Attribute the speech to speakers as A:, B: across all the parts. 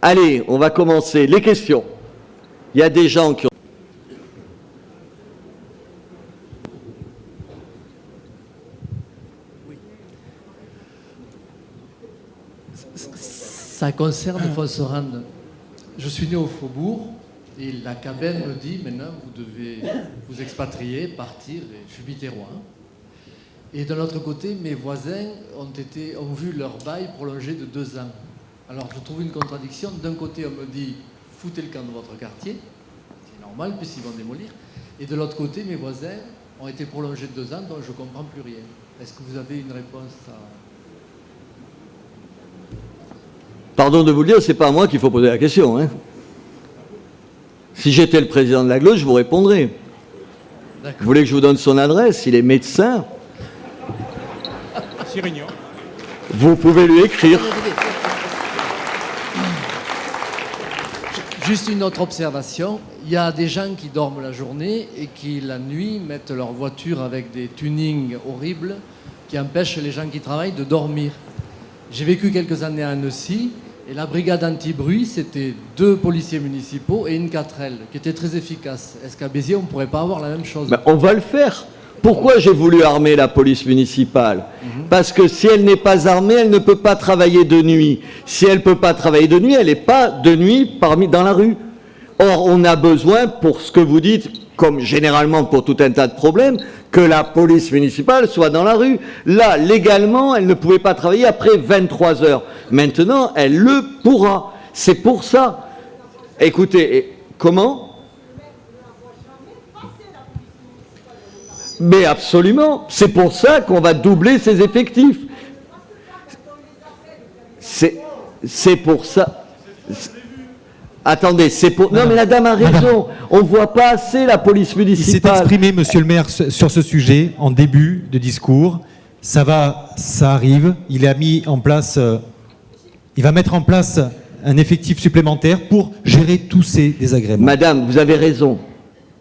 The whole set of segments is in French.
A: Allez, on va commencer. Les questions. Il y a des gens qui ont...
B: Ça concerne Fosserande. Je suis né au Faubourg et la Cabenne me dit maintenant vous devez vous expatrier, partir. Et je suis biterrois. Et de l'autre côté, mes voisins ont vu leur bail prolongé de 2 ans. Alors je trouve une contradiction. D'un côté, on me dit foutez le camp de votre quartier, c'est normal puisqu'ils vont démolir. Et de l'autre côté, mes voisins ont été prolongés de 2 ans, donc je ne comprends plus rien. Est-ce que vous avez une réponse à...
A: Pardon de vous le dire, c'est pas à moi qu'il faut poser la question. Hein. Si j'étais le président de l'Aglo, je vous répondrais. Vous voulez que je vous donne son adresse? Il est médecin.
C: Sirignan.
A: Vous pouvez lui écrire.
B: Juste une autre observation. Il y a des gens qui dorment la journée et qui, la nuit, mettent leur voiture avec des tunings horribles qui empêchent les gens qui travaillent de dormir. J'ai vécu quelques années à Annecy et la brigade anti-bruit, c'était 2 policiers municipaux et une 4L qui étaient très efficaces. Est-ce qu'à Béziers, on ne pourrait pas avoir la même chose?
A: Ben, on va le faire. Pourquoi j'ai voulu armer la police municipale? Parce que si elle n'est pas armée, elle ne peut pas travailler de nuit. Si elle ne peut pas travailler de nuit, elle n'est pas de nuit dans la rue. Or, on a besoin, pour ce que vous dites, comme généralement pour tout un tas de problèmes, que la police municipale soit dans la rue. Là, légalement, elle ne pouvait pas travailler après 23 heures. Maintenant, elle le pourra. C'est pour ça. Écoutez, comment ? Mais absolument. C'est pour ça qu'on va doubler ses effectifs. C'est pour ça. Attendez, c'est pour... Non, mais la dame a raison. On ne voit pas assez la police municipale.
D: Il s'est exprimé, monsieur le maire, sur ce sujet en début de discours. Ça arrive. Il a mis en place... il va mettre en place un effectif supplémentaire pour gérer tous ces désagréments.
A: Madame, vous avez raison.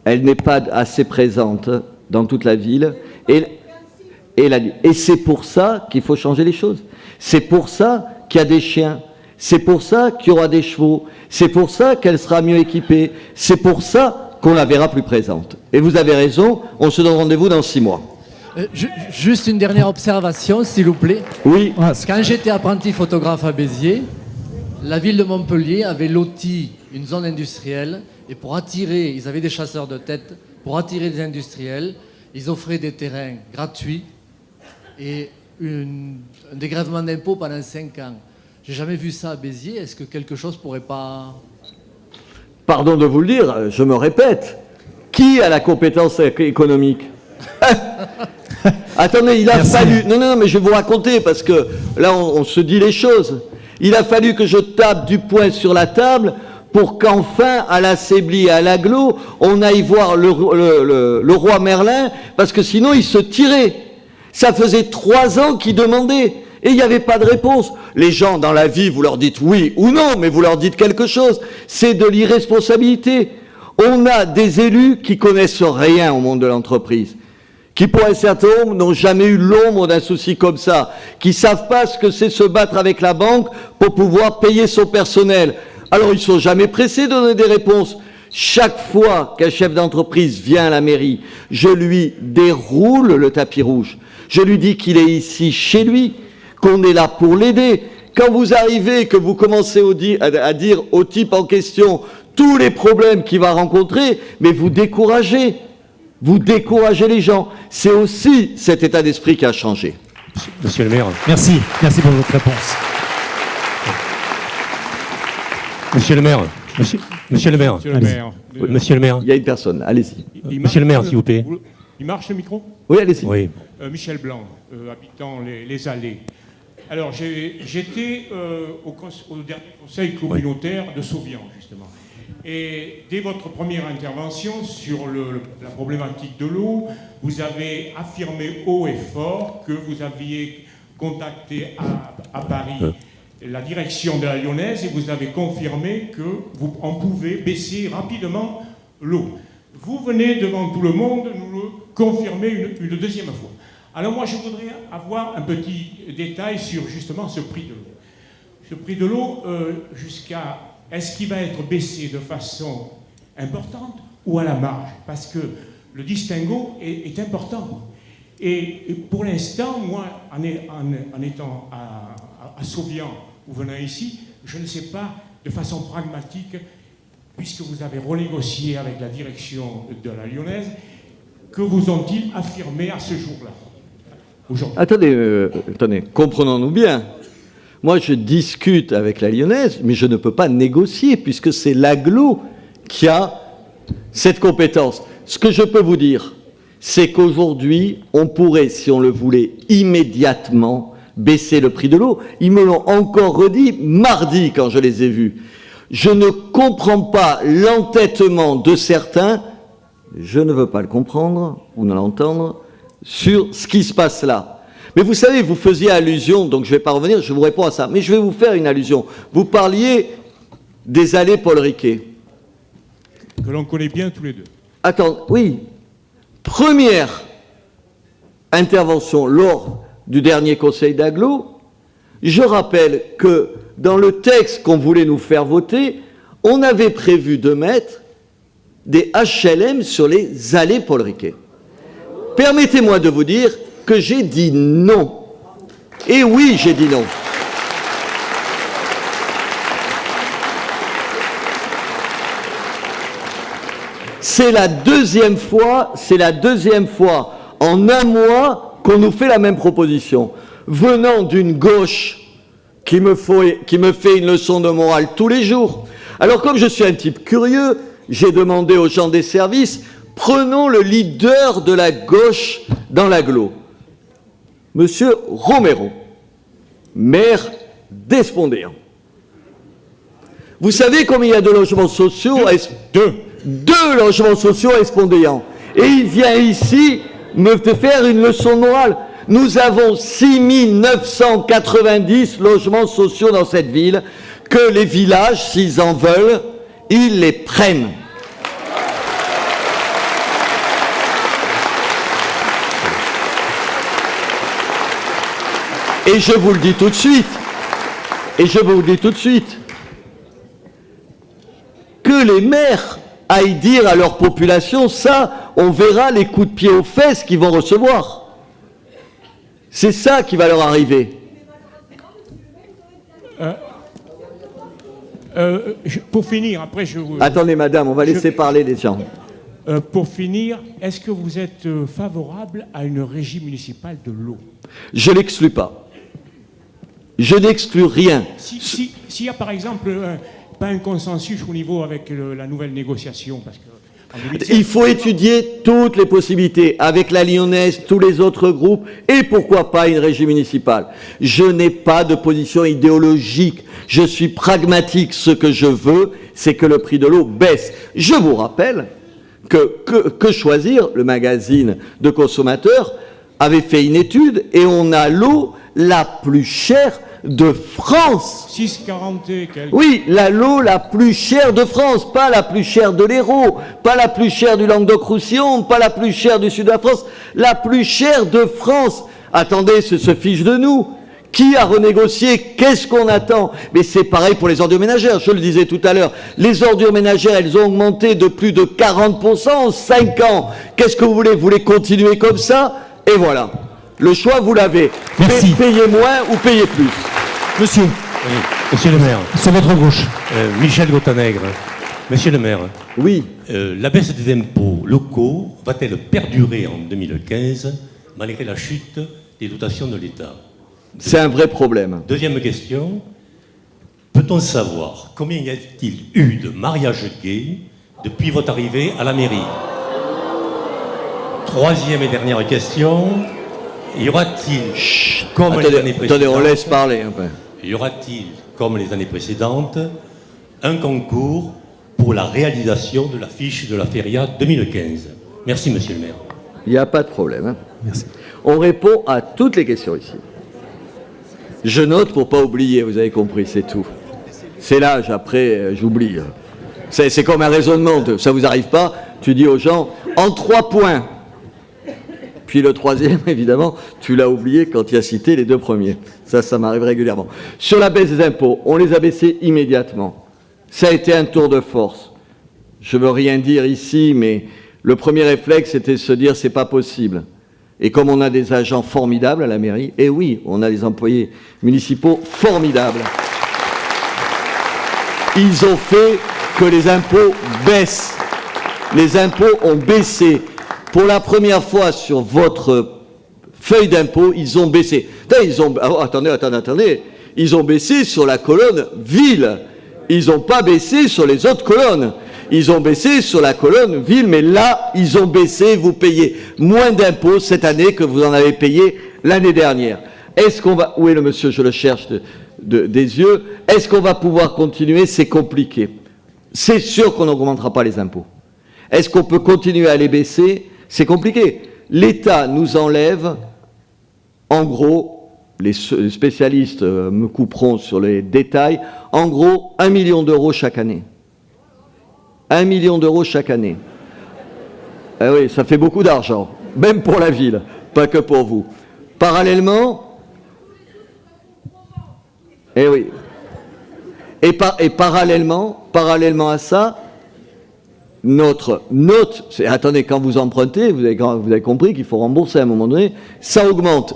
A: Elle n'est pas assez présente dans toute la ville. Et c'est pour ça qu'il faut changer les choses. C'est pour ça qu'il y a des chiens. C'est pour ça qu'il y aura des chevaux. C'est pour ça qu'elle sera mieux équipée. C'est pour ça qu'on la verra plus présente. Et vous avez raison, on se donne rendez-vous dans 6 mois.
B: Juste une dernière observation, s'il vous plaît.
A: Oui.
B: Quand j'étais apprenti photographe à Béziers, la ville de Montpellier avait loti une zone industrielle et pour attirer, ils avaient des chasseurs de tête, pour attirer des industriels, ils offraient des terrains gratuits et un dégrèvement d'impôts pendant 5 ans. J'ai jamais vu ça à Béziers. Est-ce que quelque chose pourrait pas...
A: Pardon de vous le dire, je me répète. Qui a la compétence économique? Attendez, il a fallu... Non, mais je vais vous raconter, parce que là, on se dit les choses. Il a fallu que je tape du poing sur la table pour qu'enfin, à la Séblie et à l'Aglo, on aille voir le roi Merlin, parce que sinon, il se tirait. Ça faisait 3 ans qu'il demandait. Et il n'y avait pas de réponse. Les gens, dans la vie, vous leur dites oui ou non, mais vous leur dites quelque chose. C'est de l'irresponsabilité. On a des élus qui connaissent rien au monde de l'entreprise, qui pour un certain nombre n'ont jamais eu l'ombre d'un souci comme ça, qui ne savent pas ce que c'est se battre avec la banque pour pouvoir payer son personnel. Alors ils ne sont jamais pressés de donner des réponses. Chaque fois qu'un chef d'entreprise vient à la mairie, je lui déroule le tapis rouge. Je lui dis qu'il est ici chez lui, qu'on est là pour l'aider. Quand vous arrivez, que vous commencez à dire au type en question tous les problèmes qu'il va rencontrer, mais vous découragez les gens. C'est aussi cet état d'esprit qui a changé.
C: Monsieur le maire.
D: Merci pour votre réponse.
C: Monsieur le maire. Monsieur le maire. Monsieur le maire.
A: Il y a une personne, allez-y.
C: Monsieur le maire, s'il vous plaît.
E: Il marche le micro?
A: Oui, allez-y.
C: Oui.
E: Michel Blanc, habitant les Allées. Alors, j'étais au dernier conseil communautaire de Sauvian, justement. Et dès votre première intervention sur la problématique de l'eau, vous avez affirmé haut et fort que vous aviez contacté à Paris la direction de la Lyonnaise et vous avez confirmé qu'on pouvait baisser rapidement l'eau. Vous venez devant tout le monde nous le confirmer une deuxième fois. Alors moi, je voudrais avoir un petit détail sur justement ce prix de l'eau. ce prix de l'eau jusqu'à... Est-ce qu'il va être baissé de façon importante ou à la marge? Parce que le distinguo est important. Et pour l'instant, moi, en étant à Sauvian ou venant ici, je ne sais pas de façon pragmatique, puisque vous avez renégocié avec la direction de la Lyonnaise, que vous ont-ils affirmé à ce jour-là?
A: Attendez, comprenons-nous bien. Moi, je discute avec la Lyonnaise, mais je ne peux pas négocier, puisque c'est l'AGLO qui a cette compétence. Ce que je peux vous dire, c'est qu'aujourd'hui, on pourrait, si on le voulait, immédiatement baisser le prix de l'eau. Ils me l'ont encore redit mardi quand je les ai vus. Je ne comprends pas l'entêtement de certains, je ne veux pas le comprendre ou ne l'entendre, sur ce qui se passe là. Mais vous savez, vous faisiez allusion, donc je ne vais pas revenir, je vous réponds à ça, mais je vais vous faire une allusion. Vous parliez des allées Paul Riquet.
E: Que l'on connaît bien tous les deux.
A: Attends, oui. Première intervention lors du dernier conseil d'Aglo, je rappelle que dans le texte qu'on voulait nous faire voter, on avait prévu de mettre des HLM sur les allées Paul Riquet. Permettez-moi de vous dire que j'ai dit non. Et oui, j'ai dit non. C'est la deuxième fois en un mois qu'on nous fait la même proposition. Venant d'une gauche qui me fait une leçon de morale tous les jours. Alors comme je suis un type curieux, j'ai demandé aux gens des services, prenons le leader de la gauche dans l'agglo. Monsieur Romero, maire d'Espondéan. Vous savez combien il y a de logements sociaux? Deux logements sociaux à Espondéan. Et il vient ici me faire une leçon de morale. Nous avons 6990 logements sociaux dans cette ville, que les villages, s'ils en veulent, ils les prennent. Et je vous le dis tout de suite, que les maires aillent dire à leur population, ça, on verra les coups de pied aux fesses qu'ils vont recevoir. C'est ça qui va leur arriver.
E: Pour finir, après je...
A: Attendez, madame, on va laisser parler les gens.
E: Pour finir, est-ce que vous êtes favorable à une régie municipale de l'eau?
A: Je l'exclus pas. Je n'exclus rien.
E: S'il y a par exemple pas un consensus au niveau avec la nouvelle négociation, parce que
A: il faut étudier toutes les possibilités avec la Lyonnaise, tous les autres groupes, et pourquoi pas une régie municipale. Je n'ai pas de position idéologique, je suis pragmatique. Ce que je veux, c'est que le prix de l'eau baisse. Je vous rappelle que Choisir, le magazine de consommateurs, avait fait une étude et on a l'eau la plus chère de France.
E: 6,40 et quelques.
A: Oui, l'eau la plus chère de France, pas la plus chère de l'Hérault, pas la plus chère du Languedoc-Roussillon, pas la plus chère du sud de la France, la plus chère de France. Attendez, se fiche de nous. Qui a renégocié? Qu'est-ce qu'on attend? Mais c'est pareil pour les ordures ménagères, je le disais tout à l'heure. Les ordures ménagères, elles ont augmenté de plus de 40% en 5 ans. Qu'est-ce que vous voulez? Vous voulez continuer comme ça? Et voilà. Le choix, vous l'avez. Payez moins ou payez plus.
D: Monsieur.
C: Oui. Monsieur le maire.
D: Sur votre gauche.
C: Michel Gottanègre. Monsieur le maire.
A: Oui.
C: La baisse des impôts locaux va-t-elle perdurer en 2015 malgré la chute des dotations de l'État?
A: C'est un vrai problème.
C: Deuxième question. Peut-on savoir combien y a-t-il eu de mariages gays depuis votre arrivée à la mairie? Troisième et dernière question. Y aura-t-il, comme les années précédentes...
A: Attendez, on laisse parler un peu.
C: Y aura-t-il, comme les années précédentes, un concours pour la réalisation de l'affiche de la Feria 2015? Merci, monsieur le maire.
A: Il n'y a pas de problème. Hein.
D: Merci.
A: On répond à toutes les questions ici. Je note pour pas oublier, vous avez compris, c'est tout. C'est l'âge, après, j'oublie. C'est comme un raisonnement, ça vous arrive pas, tu dis aux gens, en 3 points, Puis le troisième, évidemment, tu l'as oublié quand il a cité les deux premiers. Ça m'arrive régulièrement. Sur la baisse des impôts, on les a baissés immédiatement. Ça a été un tour de force. Je ne veux rien dire ici, mais le premier réflexe, c'était de se dire, c'est pas possible. Et comme on a des agents formidables à la mairie, et oui, on a des employés municipaux formidables, ils ont fait que les impôts baissent. Les impôts ont baissé. Pour la première fois sur votre feuille d'impôt, ils ont baissé. Attendez. Ils ont baissé sur la colonne ville. Ils n'ont pas baissé sur les autres colonnes. Ils ont baissé sur la colonne ville, mais là, ils ont baissé, vous payez moins d'impôts cette année que vous en avez payé l'année dernière. Est-ce qu'on va... Où est le monsieur? Je le cherche des yeux. Est-ce qu'on va pouvoir continuer? C'est compliqué. C'est sûr qu'on n'augmentera pas les impôts. Est-ce qu'on peut continuer à les baisser? C'est compliqué. L'État nous enlève, en gros, les spécialistes me couperont sur les détails, en gros, 1 million d'euros chaque année. 1 million d'euros chaque année. Eh oui, ça fait beaucoup d'argent, même pour la ville, pas que pour vous. Parallèlement, eh oui, et parallèlement à ça, attendez, quand vous empruntez, vous avez compris qu'il faut rembourser à un moment donné, ça augmente.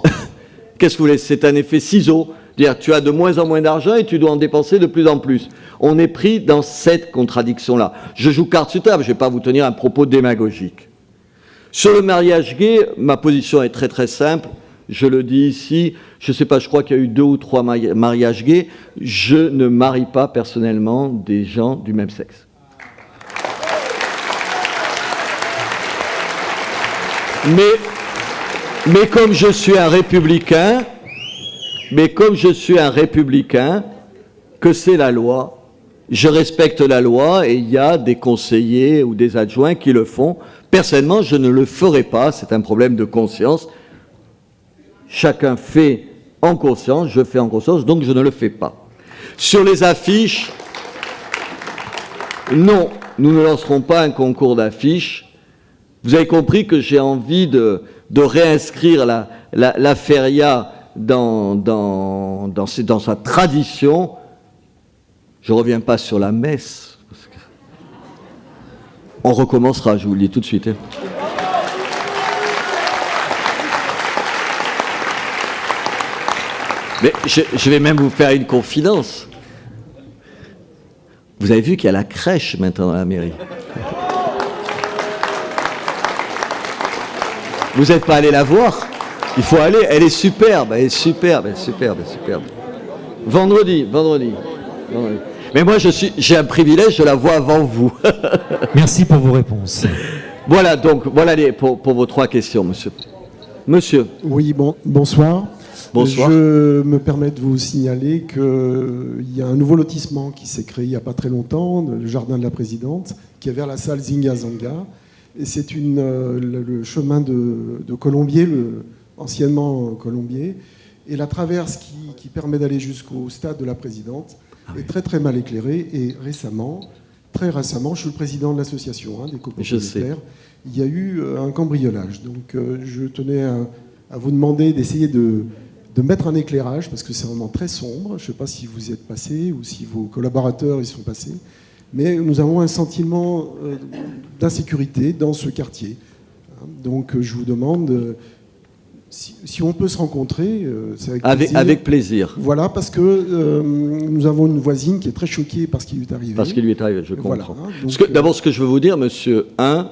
A: Qu'est-ce que vous voulez? C'est un effet ciseau. Dire, tu as de moins en moins d'argent et tu dois en dépenser de plus en plus. On est pris dans cette contradiction-là. Je joue carte sur table, je ne vais pas vous tenir un propos démagogique. Sur le mariage gay, ma position est très très simple. Je le dis ici, je ne sais pas, je crois qu'il y a eu 2 ou 3 mariages gays. Je ne marie pas personnellement des gens du même sexe. Mais comme je suis un républicain, que c'est la loi, je respecte la loi et il y a des conseillers ou des adjoints qui le font. Personnellement, je ne le ferai pas, c'est un problème de conscience. Chacun fait en conscience, je fais en conscience, donc je ne le fais pas. Sur les affiches, non, nous ne lancerons pas un concours d'affiches. Vous avez compris que j'ai envie de réinscrire la feria dans sa tradition. Je ne reviens pas sur la messe. On recommencera, je vous le dis tout de suite. Mais je vais même vous faire une confidence. Vous avez vu qu'il y a la crèche maintenant dans la mairie. Vous n'êtes pas allé la voir? Il faut aller, elle est superbe, superbe. Vendredi. Mais moi, j'ai un privilège, je la vois avant vous.
D: Merci pour vos réponses.
A: Voilà, donc, voilà pour vos 3 questions, monsieur. Monsieur.
F: Oui, bonsoir.
A: Bonsoir.
F: Je me permets de vous signaler qu'il y a un nouveau lotissement qui s'est créé il n'y a pas très longtemps, le Jardin de la Présidente, qui est vers la salle Zinga-Zanga. Et c'est le chemin de Colombier, anciennement Colombier. Et la traverse qui permet d'aller jusqu'au stade de la Présidente est très très mal éclairée. Et très récemment, je suis le président de l'association des copropriétaires. Il y a eu un cambriolage. Donc je tenais à vous demander d'essayer de mettre un éclairage, parce que c'est vraiment très sombre. Je ne sais pas si vous y êtes passé ou si vos collaborateurs y sont passés. Mais nous avons un sentiment d'insécurité dans ce quartier. Donc je vous demande si on peut se rencontrer.
A: Avec plaisir.
F: Voilà, parce que nous avons une voisine qui est très choquée par ce qui lui est arrivé.
A: Parce qu'il lui est arrivé, je comprends.
F: Voilà, donc,
A: d'abord, ce que je veux vous dire, monsieur, je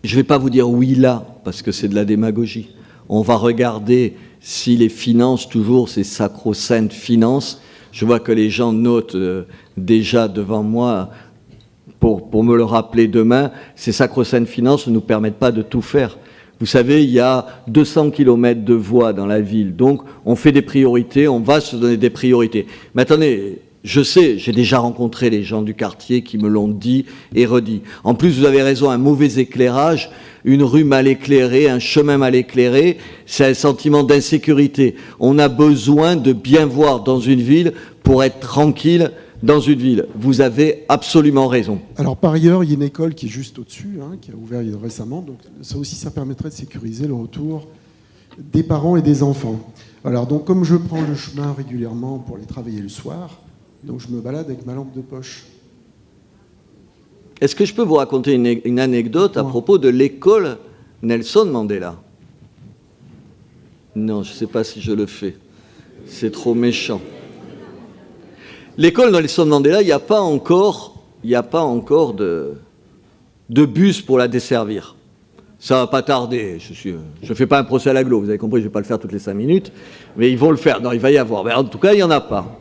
A: ne vais pas vous dire oui là, parce que c'est de la démagogie. On va regarder si les finances, toujours ces sacro-saintes finances, je vois que les gens notent déjà devant moi, pour me le rappeler demain, ces sacro-saintes finances ne nous permettent pas de tout faire. Vous savez, il y a 200 km de voies dans la ville, donc on fait des priorités, on va se donner des priorités. Mais attendez, je sais, j'ai déjà rencontré les gens du quartier qui me l'ont dit et redit. En plus, vous avez raison, un mauvais éclairage, une rue mal éclairée, un chemin mal éclairé, c'est un sentiment d'insécurité. On a besoin de bien voir dans une ville pour être tranquille dans une ville. Vous avez absolument raison.
F: Alors par ailleurs, il y a une école qui est juste au-dessus, qui a ouvert récemment. Donc ça aussi, ça permettrait de sécuriser le retour des parents et des enfants. Alors donc comme je prends le chemin régulièrement pour aller travailler le soir, donc je me balade avec ma lampe de poche.
A: Est-ce que je peux vous raconter une anecdote à propos de l'école Nelson Mandela? Non, je ne sais pas si je le fais. C'est trop méchant. L'école Nelson Mandela, il n'y a pas encore de bus pour la desservir. Ça va pas tarder. Je fais pas un procès à l'agglo, vous avez compris, je vais pas le faire toutes les 5 minutes, mais ils vont le faire. Non, il va y avoir. Mais en tout cas, il y en a pas.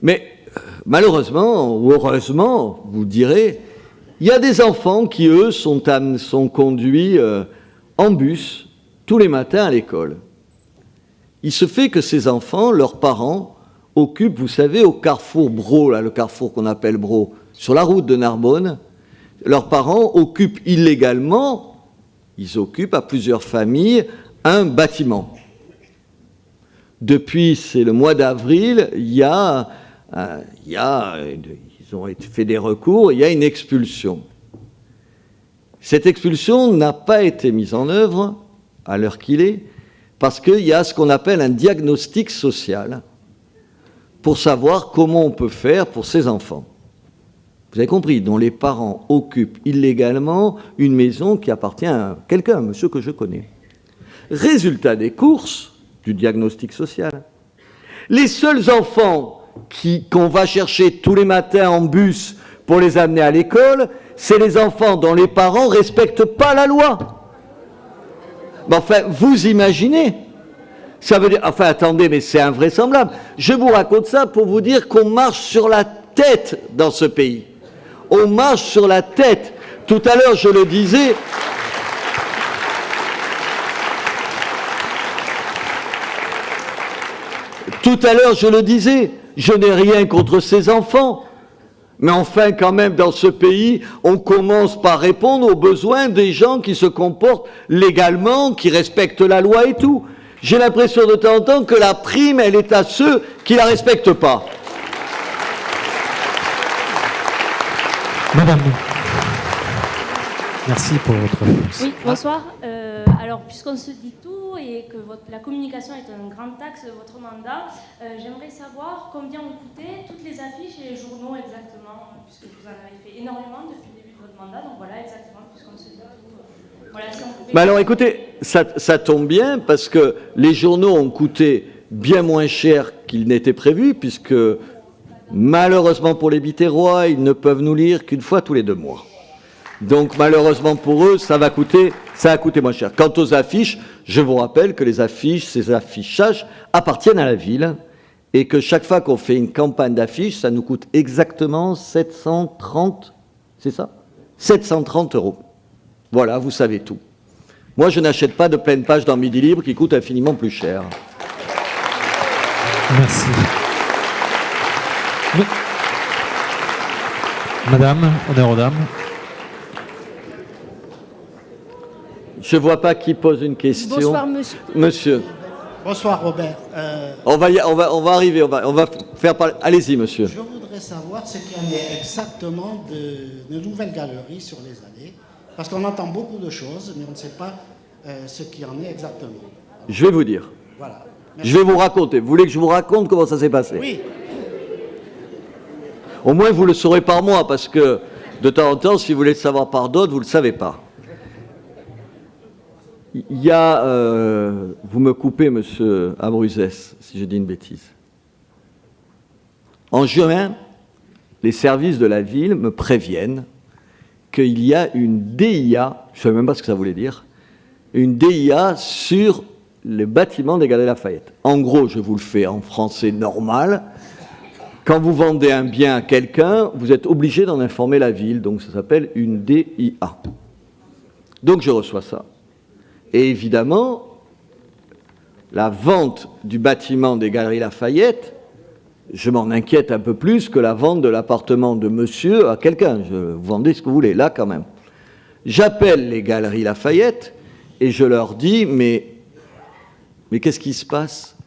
A: Mais malheureusement ou heureusement, vous direz, il y a des enfants qui eux sont conduits en bus tous les matins à l'école. Il se fait que ces enfants, leurs parents occupent, vous savez, au carrefour Bro, là, le carrefour qu'on appelle Bro, sur la route de Narbonne, leurs parents occupent illégalement, ils occupent à plusieurs familles un bâtiment. Depuis, c'est le mois d'avril, ils ont fait des recours, il y a une expulsion. Cette expulsion n'a pas été mise en œuvre, à l'heure qu'il est, parce qu'il y a ce qu'on appelle un diagnostic social pour savoir comment on peut faire pour ces enfants. Vous avez compris, dont les parents occupent illégalement une maison qui appartient à quelqu'un, un monsieur que je connais. Résultat des courses du diagnostic social. Les seuls enfants qu'on va chercher tous les matins en bus pour les amener à l'école, c'est les enfants dont les parents ne respectent pas la loi. Mais enfin, vous imaginez? Ça veut dire... Enfin, attendez, mais c'est invraisemblable. Je vous raconte ça pour vous dire qu'on marche sur la tête dans ce pays. On marche sur la tête. Tout à l'heure, je le disais... Tout à l'heure, je le disais, je n'ai rien contre ces enfants. Mais enfin, quand même, dans ce pays, on commence par répondre aux besoins des gens qui se comportent légalement, qui respectent la loi et tout. J'ai l'impression de temps en temps que la prime, elle est à ceux qui ne la respectent pas.
D: Madame, merci pour votre réponse.
G: Oui, bonsoir. Alors, puisqu'on se dit tout et que la communication est un grand axe de votre mandat, j'aimerais savoir combien ont coûté toutes les affiches et les journaux exactement, puisque vous en avez fait énormément depuis le début de votre mandat. Donc voilà, exactement, puisqu'on se dit tout. Voilà, si on pouvait...
A: Mais alors écoutez, ça tombe bien parce que les journaux ont coûté bien moins cher qu'il n'était prévu, puisque malheureusement pour les Biterrois, ils ne peuvent nous lire qu'une fois tous les 2 mois. Donc malheureusement pour eux, ça a coûté moins cher. Quant aux affiches, je vous rappelle que les affiches, ces affichages appartiennent à la ville et que chaque fois qu'on fait une campagne d'affiches, ça nous coûte exactement 730, c'est ça ? 730 €. Voilà, vous savez tout. Moi, je n'achète pas de pleine page dans Midi Libre qui coûte infiniment plus cher.
D: Merci. Madame, honneur aux dames.
A: Je ne vois pas qui pose une question.
G: Bonsoir, monsieur.
A: Monsieur.
H: Bonsoir, Robert.
A: On va arriver, on va faire parler. Allez-y, monsieur.
H: Je voudrais savoir ce qu'il y en est exactement de nouvelles galeries sur les allées, parce qu'on entend beaucoup de choses, mais on ne sait pas ce qu'il y en est exactement.
A: Je vais vous dire.
H: Voilà.
A: Merci. Je vais vous raconter. Vous voulez que je vous raconte comment ça s'est passé?
H: Oui.
A: Au moins, vous le saurez par moi, parce que de temps en temps, si vous voulez le savoir par d'autres, vous ne le savez pas. Il y a... vous me coupez, monsieur Abruzès, si je dis une bêtise. En juin, les services de la ville me préviennent qu'il y a une DIA, je ne savais même pas ce que ça voulait dire, une DIA sur les bâtiments des Galeries Lafayette. En gros, je vous le fais en français normal, quand vous vendez un bien à quelqu'un, vous êtes obligé d'en informer la ville, donc ça s'appelle une DIA. Donc je reçois ça. Et évidemment, la vente du bâtiment des Galeries Lafayette, je m'en inquiète un peu plus que la vente de l'appartement de monsieur à quelqu'un. Vous vendez ce que vous voulez, là quand même. J'appelle les Galeries Lafayette et je leur dis, mais qu'est-ce qui se passe?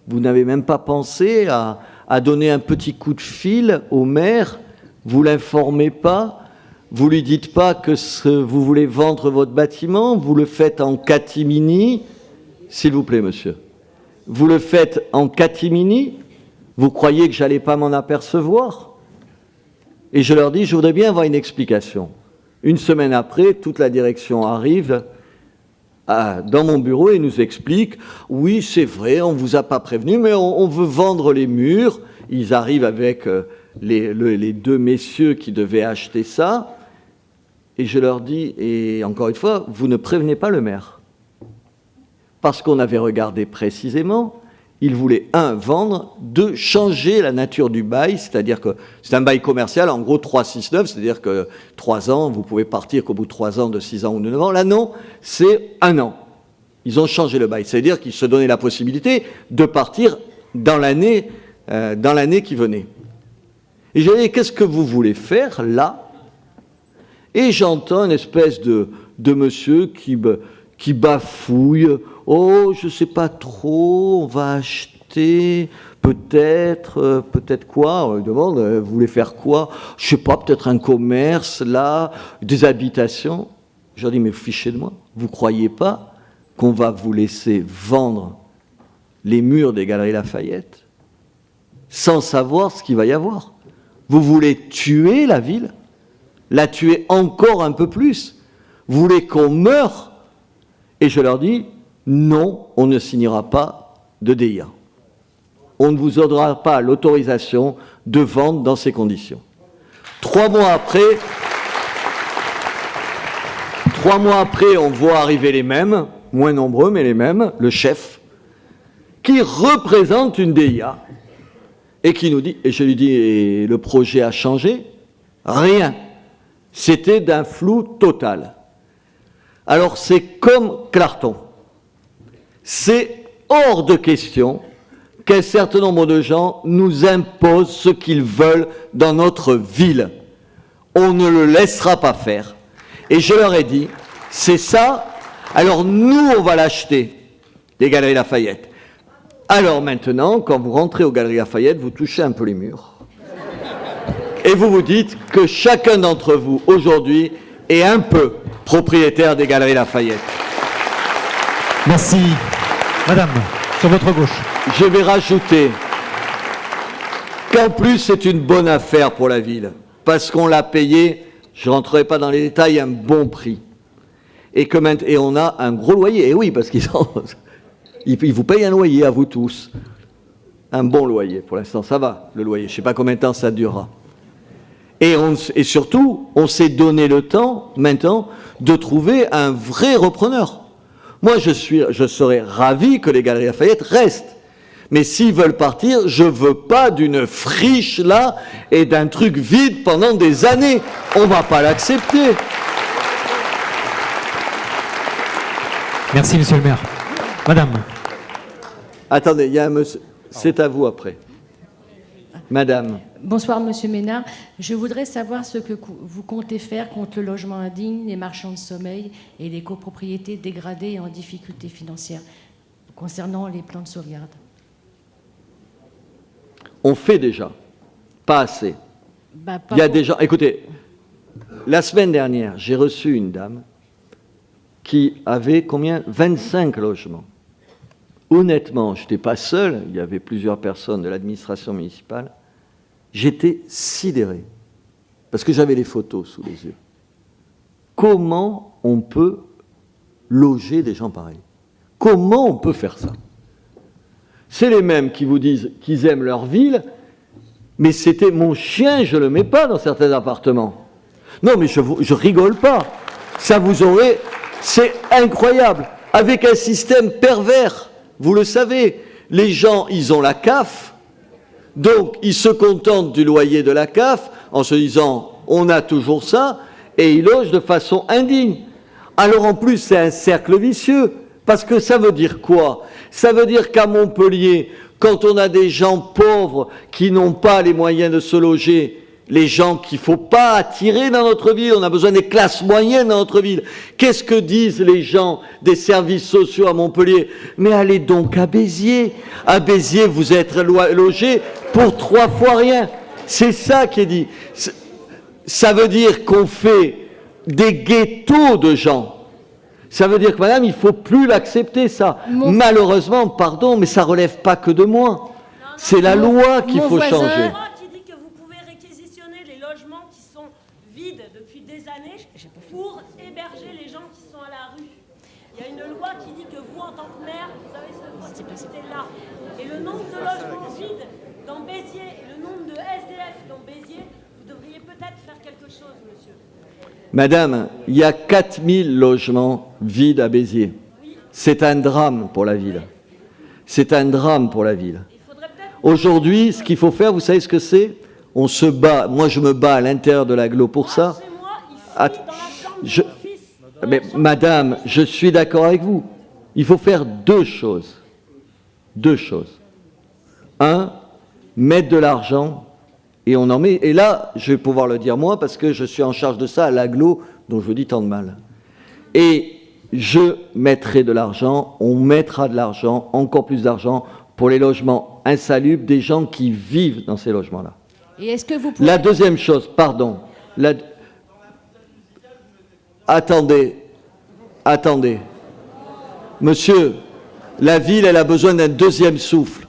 A: Vous n'avez même pas pensé à à donner un petit coup de fil au maire, vous l'informez pas, vous lui dites pas que vous voulez vendre votre bâtiment, vous le faites en catimini, s'il vous plaît, monsieur. Vous le faites en catimini, vous croyez que j'allais pas m'en apercevoir? Et je leur dis, je voudrais bien avoir une explication. Une semaine après, toute la direction arrive dans mon bureau et nous explique, oui, c'est vrai, on vous a pas prévenu, mais on veut vendre les murs. Ils arrivent avec les deux messieurs qui devaient acheter ça. Et je leur dis, et encore une fois, vous ne prévenez pas le maire. Parce qu'on avait regardé précisément, il voulait, 1, vendre, 2, changer la nature du bail, c'est-à-dire que c'est un bail commercial, en gros 3-6-9, c'est-à-dire que 3 ans, vous pouvez partir qu'au bout de 3 ans, de 6 ans ou de 9 ans. Là, non, c'est 1 an. Ils ont changé le bail, c'est-à-dire qu'ils se donnaient la possibilité de partir dans l'année qui venait. Et j'ai dit, qu'est-ce que vous voulez faire là? Et j'entends une espèce de monsieur qui bafouille. Oh, je sais pas trop, on va acheter, peut-être quoi? On lui demande, vous voulez faire quoi? Je sais pas, peut-être un commerce, là, des habitations. Je leur dis, mais fichez de moi, vous croyez pas qu'on va vous laisser vendre les murs des Galeries Lafayette sans savoir ce qu'il va y avoir? Vous voulez tuer la ville? La tuer encore un peu plus? Vous voulez qu'on meure? Et je leur dis, non, on ne signera pas de DIA. On ne vous donnera pas l'autorisation de vendre dans ces conditions. 3 mois après, on voit arriver les mêmes, moins nombreux, mais les mêmes, le chef, qui représente une DIA, et qui nous dit, et je lui dis, et le projet a changé? Rien. C'était d'un flou total. Alors c'est comme Clarton. C'est hors de question qu'un certain nombre de gens nous imposent ce qu'ils veulent dans notre ville. On ne le laissera pas faire. Et je leur ai dit, c'est ça, alors nous on va l'acheter, les Galeries Lafayette. Alors maintenant, quand vous rentrez aux Galeries Lafayette, vous touchez un peu les murs. Et vous vous dites que chacun d'entre vous, aujourd'hui, est un peu propriétaire des Galeries Lafayette.
D: Merci. Madame, sur votre gauche.
A: Je vais rajouter qu'en plus, c'est une bonne affaire pour la ville, parce qu'on l'a payé, je ne rentrerai pas dans les détails, un bon prix. Et on a un gros loyer. Et oui, parce qu'ils vous payent un loyer à vous tous. Un bon loyer. Pour l'instant, ça va, le loyer. Je ne sais pas combien de temps ça durera. Et surtout, on s'est donné le temps, maintenant, de trouver un vrai repreneur. Moi, je serais ravi que les Galeries Lafayette restent. Mais s'ils veulent partir, je ne veux pas d'une friche là et d'un truc vide pendant des années. On ne va pas l'accepter.
D: Merci, monsieur le maire. Madame.
A: Attendez, il y a un monsieur. C'est à vous après. Madame.
I: Bonsoir, monsieur Ménard. Je voudrais savoir ce que vous comptez faire contre le logement indigne, les marchands de sommeil et les copropriétés dégradées et en difficulté financière concernant les plans de sauvegarde.
A: On fait déjà. Pas assez. Il y a des gens... Écoutez, la semaine dernière, j'ai reçu une dame qui avait combien? 25 logements. Honnêtement, je n'étais pas seul, il y avait plusieurs personnes de l'administration municipale. J'étais sidéré, parce que j'avais les photos sous les yeux. Comment on peut loger des gens pareils? Comment on peut faire ça? C'est les mêmes qui vous disent qu'ils aiment leur ville, mais c'était mon chien, je ne le mets pas dans certains appartements. Non, mais je rigole pas. Ça vous aurait... C'est incroyable, avec un système pervers. Vous le savez, les gens, ils ont la CAF, donc ils se contentent du loyer de la CAF en se disant « on a toujours ça » et ils logent de façon indigne. Alors en plus, c'est un cercle vicieux, parce que ça veut dire quoi? Ça veut dire qu'à Montpellier, quand on a des gens pauvres qui n'ont pas les moyens de se loger, les gens qu'il ne faut pas attirer dans notre ville. On a besoin des classes moyennes dans notre ville. Qu'est-ce que disent les gens des services sociaux à Montpellier? Mais allez donc à Béziers. À Béziers, vous êtes logés pour 3 fois rien. C'est ça qui est dit. Ça veut dire qu'on fait des ghettos de gens. Ça veut dire que, madame, il ne faut plus l'accepter, ça. Malheureusement, pardon, mais ça ne relève pas que de moi. C'est la loi qu'il faut changer.
J: Qui dit que vous pouvez réquisitionner les logements qui sont vides depuis des années pour héberger les gens qui sont à la rue. Il y a une loi qui dit que vous, en tant que maire, vous avez cette possibilité-là. Et le nombre de logements vides dans Béziers et le nombre de SDF dans Béziers, vous devriez peut-être faire quelque chose, monsieur.
A: Madame, il y a 4000 logements vides à Béziers. C'est un drame pour la ville. C'est un drame pour la ville. Aujourd'hui, ce qu'il faut faire, vous savez ce que c'est? On se bat. Moi, je me bats à l'intérieur de l'agglo pour ça. Mais, madame, je suis d'accord avec vous. Il faut faire 2 choses. 2 choses. 1, mettre de l'argent, et on en met. Et là, je vais pouvoir le dire moi, parce que je suis en charge de ça à l'agglo, dont je vous dis tant de mal. Et je mettrai de l'argent, on mettra de l'argent, encore plus d'argent, pour les logements insalubres des gens qui vivent dans ces logements-là.
I: Et est-ce que vous pouvez...
A: La deuxième chose, pardon. Attendez. Monsieur, la ville, elle a besoin d'un deuxième souffle.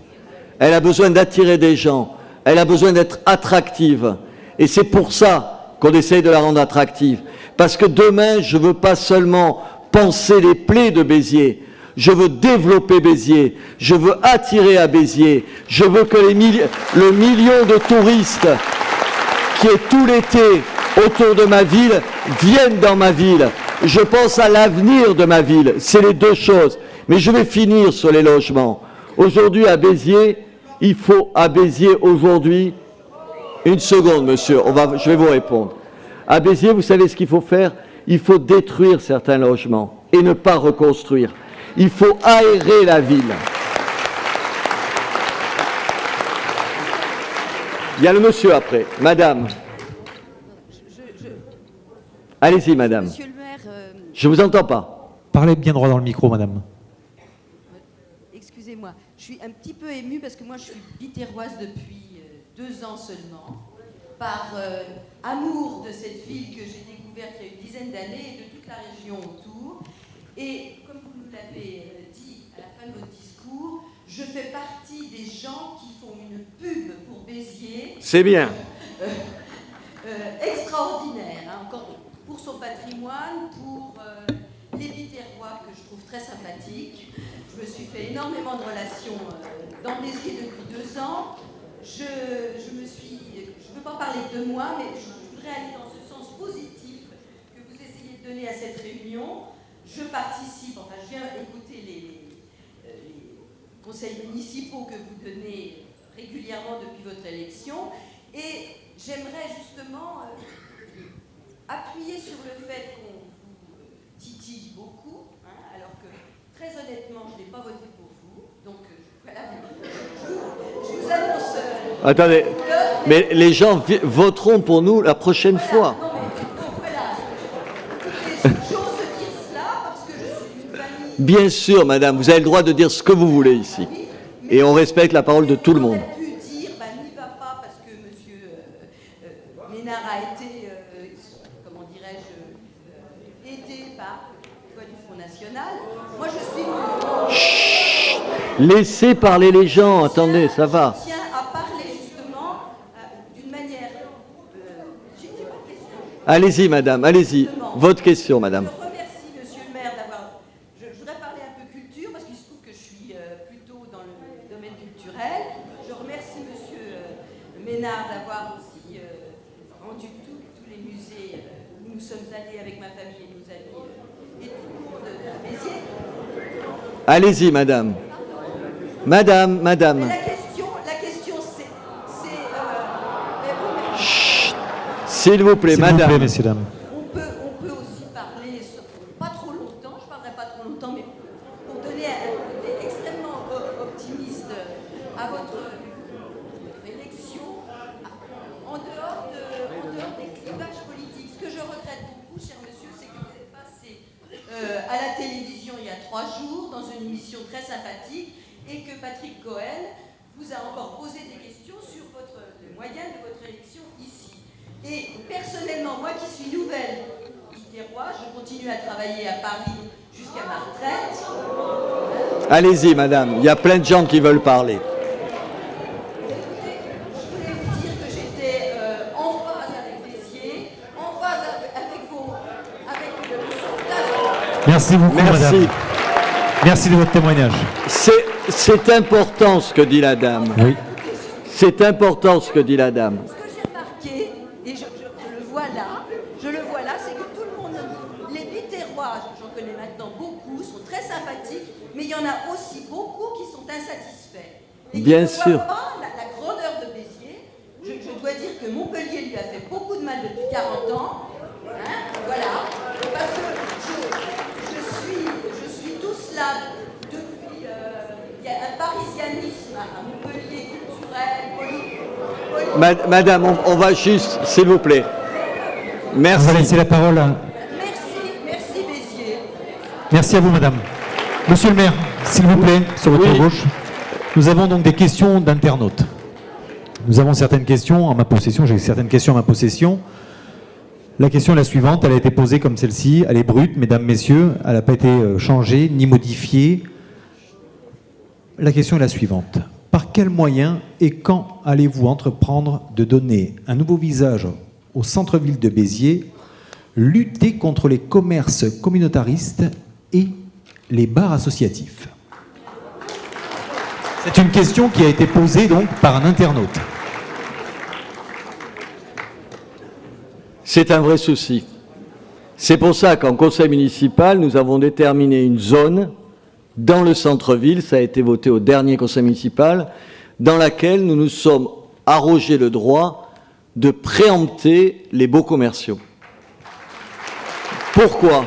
A: Elle a besoin d'attirer des gens. Elle a besoin d'être attractive. Et c'est pour ça qu'on essaye de la rendre attractive. Parce que demain, je ne veux pas seulement panser les plaies de Béziers. Je veux développer Béziers, je veux attirer à Béziers, je veux que le million de touristes qui est tout l'été autour de ma ville viennent dans ma ville. Je pense à l'avenir de ma ville, c'est les 2 choses. Mais je vais finir sur les logements. Aujourd'hui à Béziers, il faut à Béziers aujourd'hui... Une seconde, monsieur, je vais vous répondre. À Béziers, vous savez ce qu'il faut faire? Il faut détruire certains logements et ne pas reconstruire. Il faut aérer la ville. Il y a le monsieur après. Madame. Allez-y, madame.
K: Monsieur le maire,
A: je ne vous entends pas.
D: Parlez bien droit dans le micro, madame.
K: Excusez-moi, je suis un petit peu émue parce que moi je suis bitéroise depuis 2 ans seulement, par amour de cette ville que j'ai découverte il y a une dizaine d'années et de toute la région autour. Et comme vous nous l'avez dit à la fin de votre discours, je fais partie des gens qui font une pub pour Béziers.
A: C'est bien.
K: Extraordinaire, hein, encore pour son patrimoine, pour les Biterrois que je trouve très sympathiques. Je me suis fait énormément de relations dans Béziers depuis 2 ans. Je ne veux pas parler de moi, mais je voudrais aller dans ce sens positif que vous essayez de donner à cette réunion. Je participe, enfin je viens écouter les conseils municipaux que vous donnez régulièrement depuis votre élection et j'aimerais justement appuyer sur le fait qu'on vous titille beaucoup, hein, alors que très honnêtement je n'ai pas voté pour vous, donc voilà, je vous annonce...
A: Attendez, mais les gens voteront pour nous la prochaine fois.
K: Non, voilà. J'ose dire cela parce que je suis une famille...
A: Bien sûr, madame, vous avez le droit de dire ce que vous voulez ici. Et on respecte la parole de tout le monde.
K: On aurait pu dire, n'y va pas parce que M. Ménard a été, comment dirais-je, aidé par le Voix du Front National. Moi, je suis...
A: Chut, laissez parler les gens, attendez, ça va.
K: Je tiens à parler justement d'une manière... j'ai pas de question.
A: Allez-y, madame, allez-y. Votre question, madame.
K: Je remercie monsieur le maire d'avoir... Je voudrais parler un peu culture parce qu'il se trouve que je suis plutôt dans le domaine culturel. Je remercie monsieur Ménard d'avoir aussi rendu tous les musées où nous sommes allés avec ma famille et nos amis et tout le monde de Béziers.
A: Allez-y, madame. Madame.
K: Mais la question c'est
A: Chut, s'il vous plaît, madame.
D: S'il vous plaît, messieurs, dames.
K: On peut aussi parler, pas trop longtemps, je ne parlerai pas trop longtemps, mais pour donner un côté extrêmement optimiste à votre élection, en dehors de propositions très sympathiques et que Patrick Cohen vous a encore posé des questions sur le moyen de votre élection ici. Et personnellement, moi qui suis nouvelle biterrois, je continue à travailler à Paris jusqu'à ma retraite.
A: Allez-y, madame, il y a plein de gens qui veulent parler.
K: Écoutez, je voulais vous dire que j'étais en phase avec Béziers, en phase avec le sauvetage.
D: Merci beaucoup,
A: Merci.
D: madame. Merci de votre témoignage.
A: C'est important ce que dit la dame.
D: Oui.
A: C'est important ce que dit la dame.
K: Ce que j'ai remarqué, et je le vois là, c'est que tout le monde, les biterrois, j'en connais maintenant beaucoup, sont très sympathiques, mais il y en a aussi beaucoup qui sont insatisfaits. Et
A: Bien
K: qui ne
A: sûr.
K: voient pas la grandeur de Béziers. Je dois dire que Montpellier lui a fait beaucoup de mal depuis 40 ans. Hein, voilà. Parce que je suis tout cela depuis. Il y a un parisianisme à Montpellier culturel, politique.
A: Madame, on va juste, s'il vous plaît.
D: On
A: Merci.
D: va laisser la parole à...
K: Merci Béziers.
D: Merci à vous, madame. Monsieur le maire, s'il vous plaît, sur votre
A: Oui.
D: gauche. Nous avons donc des questions d'internautes. Nous avons certaines questions en ma possession, j'ai certaines questions en ma possession. La question est la suivante, elle a été posée comme celle-ci, elle est brute, mesdames, messieurs, elle n'a pas été changée ni modifiée. La question est la suivante. Par quels moyens et quand allez-vous entreprendre de donner un nouveau visage au centre-ville de Béziers, lutter contre les commerces communautaristes et les bars associatifs? C'est une question qui a été posée donc par un internaute.
A: C'est un vrai souci. C'est pour ça qu'en conseil municipal, nous avons déterminé une zone dans le centre-ville, ça a été voté au dernier conseil municipal, dans laquelle nous nous sommes arrogé le droit de préempter les baux commerciaux. Pourquoi ?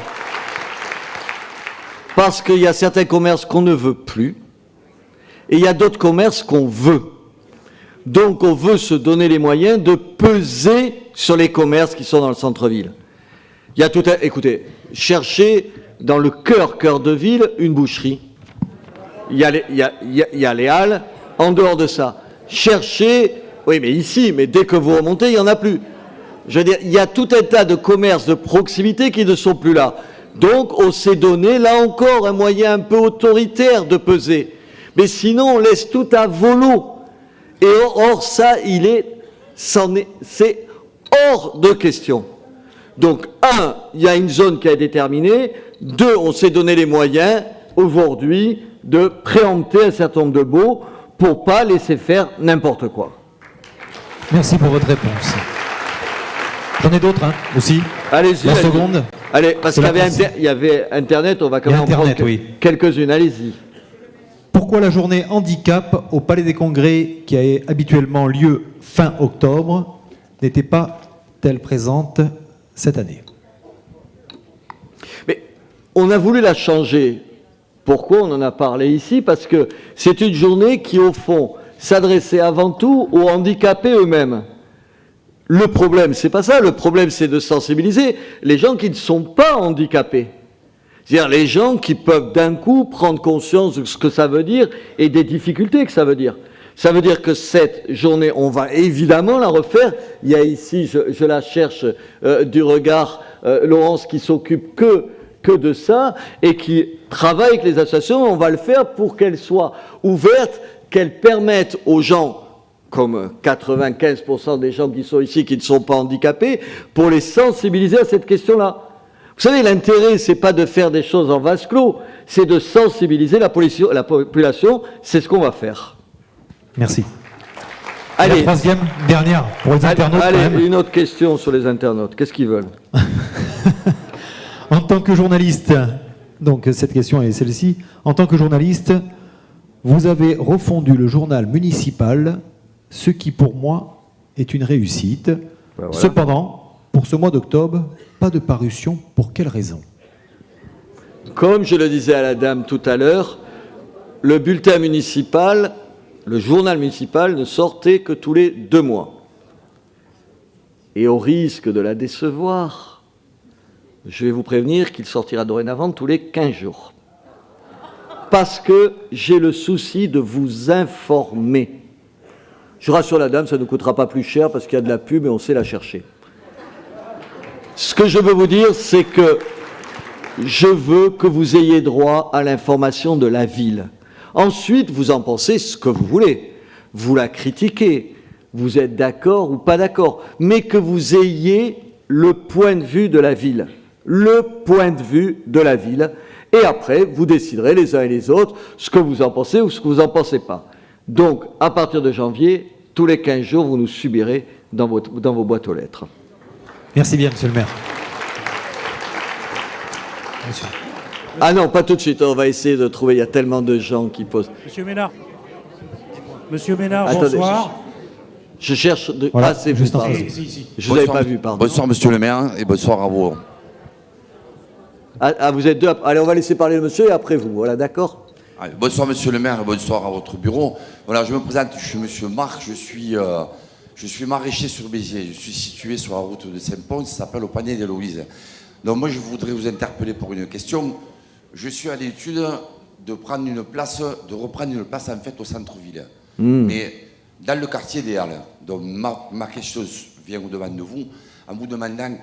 A: Parce qu'il y a certains commerces qu'on ne veut plus, et il y a d'autres commerces qu'on veut. Donc on veut se donner les moyens de peser sur les commerces qui sont dans le centre-ville. Il y a tout à... Écoutez, cherchez dans le cœur de ville une boucherie. Il y a les halles, en dehors de ça. Cherchez... Oui, mais ici, mais dès que vous remontez, il n'y en a plus. Je veux dire, il y a tout un tas de commerces de proximité qui ne sont plus là. Donc on s'est donné, là encore, un moyen un peu autoritaire de peser. Mais sinon, on laisse tout à volo. Et or ça, c'est hors de question. Donc, un, il y a une zone qui a été déterminée. Deux, on s'est donné les moyens, aujourd'hui, de préempter un certain nombre de baux pour pas laisser faire n'importe quoi.
D: Merci pour votre réponse. J'en ai d'autres, aussi.
A: Allez-y.
D: La seconde.
A: Allez, parce qu'il y avait Internet, on va quand même en prendre quelques-unes. Allez-y.
D: Pourquoi la journée handicap au Palais des Congrès, qui a habituellement lieu fin octobre, n'était pas-elle présente cette année?
A: Mais on a voulu la changer. Pourquoi on en a parlé ici? Parce que c'est une journée qui, au fond, s'adressait avant tout aux handicapés eux-mêmes. Le problème, c'est pas ça. Le problème, c'est de sensibiliser les gens qui ne sont pas handicapés. C'est-à-dire les gens qui peuvent d'un coup prendre conscience de ce que ça veut dire et des difficultés que ça veut dire. Ça veut dire que cette journée, on va évidemment la refaire. Il y a ici, je la cherche du regard, Laurence, qui s'occupe que de ça et qui travaille avec les associations. On va le faire pour qu'elles soient ouvertes, qu'elles permettent aux gens, comme 95% des gens qui sont ici, qui ne sont pas handicapés, pour les sensibiliser à cette question-là. Vous savez, l'intérêt, c'est pas de faire des choses en vase clos, c'est de sensibiliser la population, c'est ce qu'on va faire.
D: Merci.
A: Allez.
D: La troisième, dernière, pour les internautes.
A: Allez,
D: quand même.
A: une autre question sur les internautes. Qu'est-ce qu'ils veulent?
D: En tant que journaliste, donc cette question est celle-ci, en tant que journaliste, vous avez refondu le journal municipal, ce qui pour moi est une réussite.
A: Ben voilà.
D: Cependant, pour ce mois d'octobre, pas de parution. Pour quelle raison?
A: Comme je le disais à la dame tout à l'heure, le bulletin municipal, le journal municipal ne sortait que tous les 2 mois. Et au risque de la décevoir, je vais vous prévenir qu'il sortira dorénavant tous les 15 jours. parce que j'ai le souci de vous informer. Je rassure la dame, ça ne coûtera pas plus cher parce qu'il y a de la pub et on sait la chercher. Ce que je veux vous dire, c'est que je veux que vous ayez droit à l'information de la ville. Ensuite, vous en pensez ce que vous voulez. Vous la critiquez, vous êtes d'accord ou pas d'accord, mais que vous ayez le point de vue de la ville. Le point de vue de la ville. Et après, vous déciderez les uns et les autres ce que vous en pensez ou ce que vous n'en pensez pas. Donc, à partir de janvier, tous les 15 jours, vous nous subirez dans vos boîtes aux lettres.
D: Merci bien, monsieur le maire. Monsieur.
A: Ah non, pas tout de suite, on va essayer de trouver, il y a tellement de gens qui posent...
L: Monsieur Ménard. Monsieur Ménard,
A: attendez,
L: bonsoir.
A: Je cherche...
D: Voilà,
A: ah, c'est vous, pardon. Je ne vous avais pas vu, pardon.
M: Bonsoir, monsieur le maire, et bonsoir à vous.
A: Ah, vous êtes deux. Allez, on va laisser parler le monsieur et après vous, voilà, d'accord?
M: Allez, bonsoir, monsieur le maire, et bonsoir à votre bureau. Voilà, je me présente, je suis monsieur Marc, je suis maraîcher sur Béziers. Je suis situé sur la route de Saint-Pons, ça s'appelle au Panier d'Héloïse. Donc moi, je voudrais vous interpeller pour une question. Je suis à l'étude de reprendre une place en fait au centre-ville. Mais dans le quartier des Halles. Donc ma question vient au-devant de vous, en vous demandant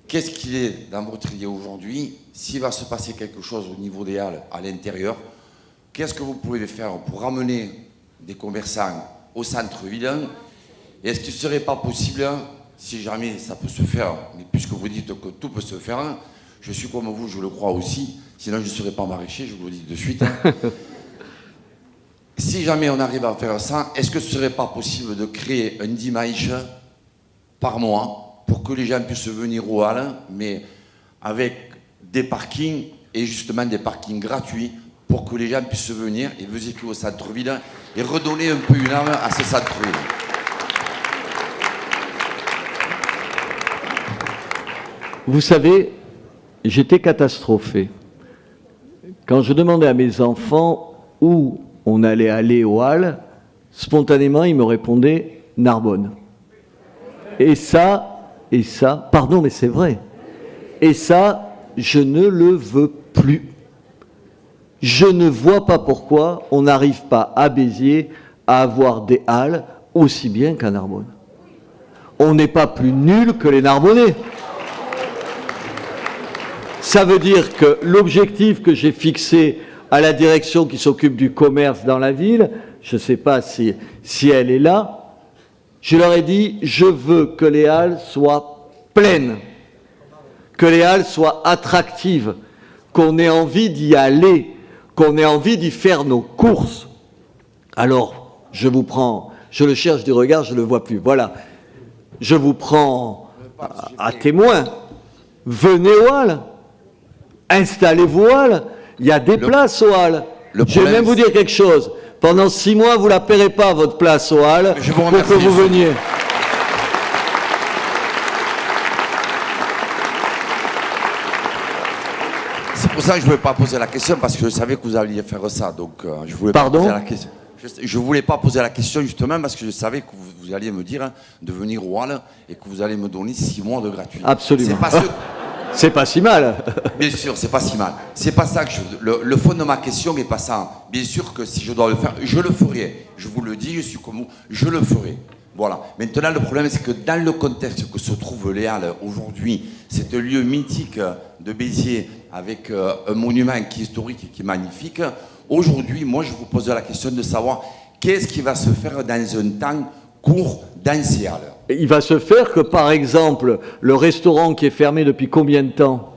M: qu'est-ce qu'il est dans votre idée aujourd'hui, s'il va se passer quelque chose au niveau des Halles à l'intérieur, qu'est-ce que vous pouvez faire pour ramener des commerçants au centre-ville? Et est-ce qu'il ne serait pas possible, si jamais ça peut se faire, mais puisque vous dites que tout peut se faire, je suis comme vous, je le crois aussi, sinon je ne serais pas maraîcher, je vous le dis de suite. Si jamais on arrive à faire ça, est-ce que ce ne serait pas possible de créer un dimanche par mois pour que les gens puissent venir aux Halles, mais avec des parkings et justement des parkings gratuits pour que les gens puissent venir et visiter au centre-ville et redonner un peu une âme à ce centre-ville.
A: Vous savez, j'étais catastrophé. Quand je demandais à mes enfants où on allait aller aux Halles, spontanément, ils me répondaient Narbonne. Et ça, pardon, mais c'est vrai. Et ça, je ne le veux plus. Je ne vois pas pourquoi on n'arrive pas à Béziers à avoir des Halles aussi bien qu'à Narbonne. On n'est pas plus nul que les Narbonnais. Ça veut dire que l'objectif que j'ai fixé à la direction qui s'occupe du commerce dans la ville, je ne sais pas si elle est là, je leur ai dit, je veux que les Halles soient pleines, que les Halles soient attractives, qu'on ait envie d'y aller, qu'on ait envie d'y faire nos courses. Alors, je vous prends, je le cherche du regard, je ne le vois plus, voilà. Je vous prends à témoin, venez aux Halles. Installez-vous aux Halles, il y a des places aux Halles. Je vais même vous dire quelque chose. Pendant 6 mois, vous ne la paierez pas, votre place aux Halles, pour que vous veniez.
M: C'est pour ça que je ne voulais pas poser la question, parce que je savais que vous alliez faire ça. Donc, je voulais pas poser la question. Je ne voulais pas poser la question justement parce que je savais que vous alliez me dire de venir aux Halles et que vous allez me donner 6 mois de gratuit.
A: Absolument. C'est pas si mal.
M: Bien sûr, c'est pas si mal. C'est pas ça que le fond de ma question n'est pas ça. Bien sûr que si je dois le faire, je le ferai. Je vous le dis, je suis comme vous, je le ferai. Voilà. Maintenant, le problème, c'est que dans le contexte que se trouve les Halles aujourd'hui, c'est un lieu mythique de Béziers avec un monument qui est historique et qui est magnifique. Aujourd'hui, moi, je vous pose la question de savoir qu'est-ce qui va se faire dans un temps court dans ces Halles.
A: Il va se faire que, par exemple, le restaurant qui est fermé depuis combien de temps?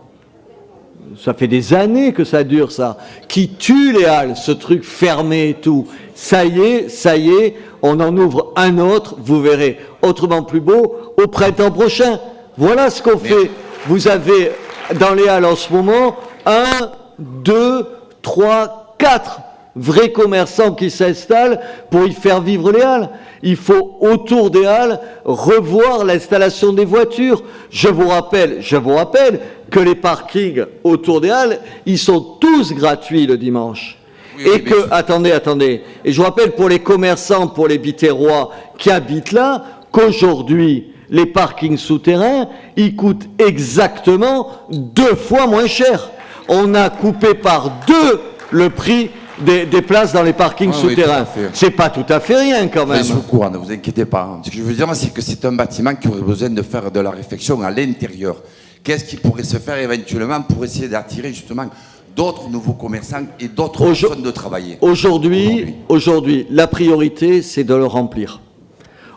A: Ça fait des années que ça dure, ça. Qui tue les Halles, ce truc fermé et tout. Ça y est, on en ouvre un autre, vous verrez, autrement plus beau, au printemps prochain. Voilà ce qu'on fait. Vous avez, dans les Halles en ce moment, 1, 2, 3, 4 vrais commerçants qui s'installent pour y faire vivre les Halles. Il faut, autour des Halles, revoir l'installation des voitures. Je vous rappelle que les parkings autour des Halles, ils sont tous gratuits le dimanche. Oui, et que, attendez, et je vous rappelle pour les commerçants, pour les Biterrois qui habitent là, qu'aujourd'hui, les parkings souterrains, ils coûtent exactement 2 fois moins cher. On a coupé par 2 le prix des places dans les parkings souterrains.
M: Oui,
A: c'est pas tout à fait rien quand même.
M: Je suis au courant, ne vous inquiétez pas. Ce que je veux dire, c'est que c'est un bâtiment qui aurait besoin de faire de la réflexion à l'intérieur. Qu'est-ce qui pourrait se faire éventuellement pour essayer d'attirer justement d'autres nouveaux commerçants et d'autres façons de travailler?
A: Aujourd'hui, la priorité, c'est de le remplir.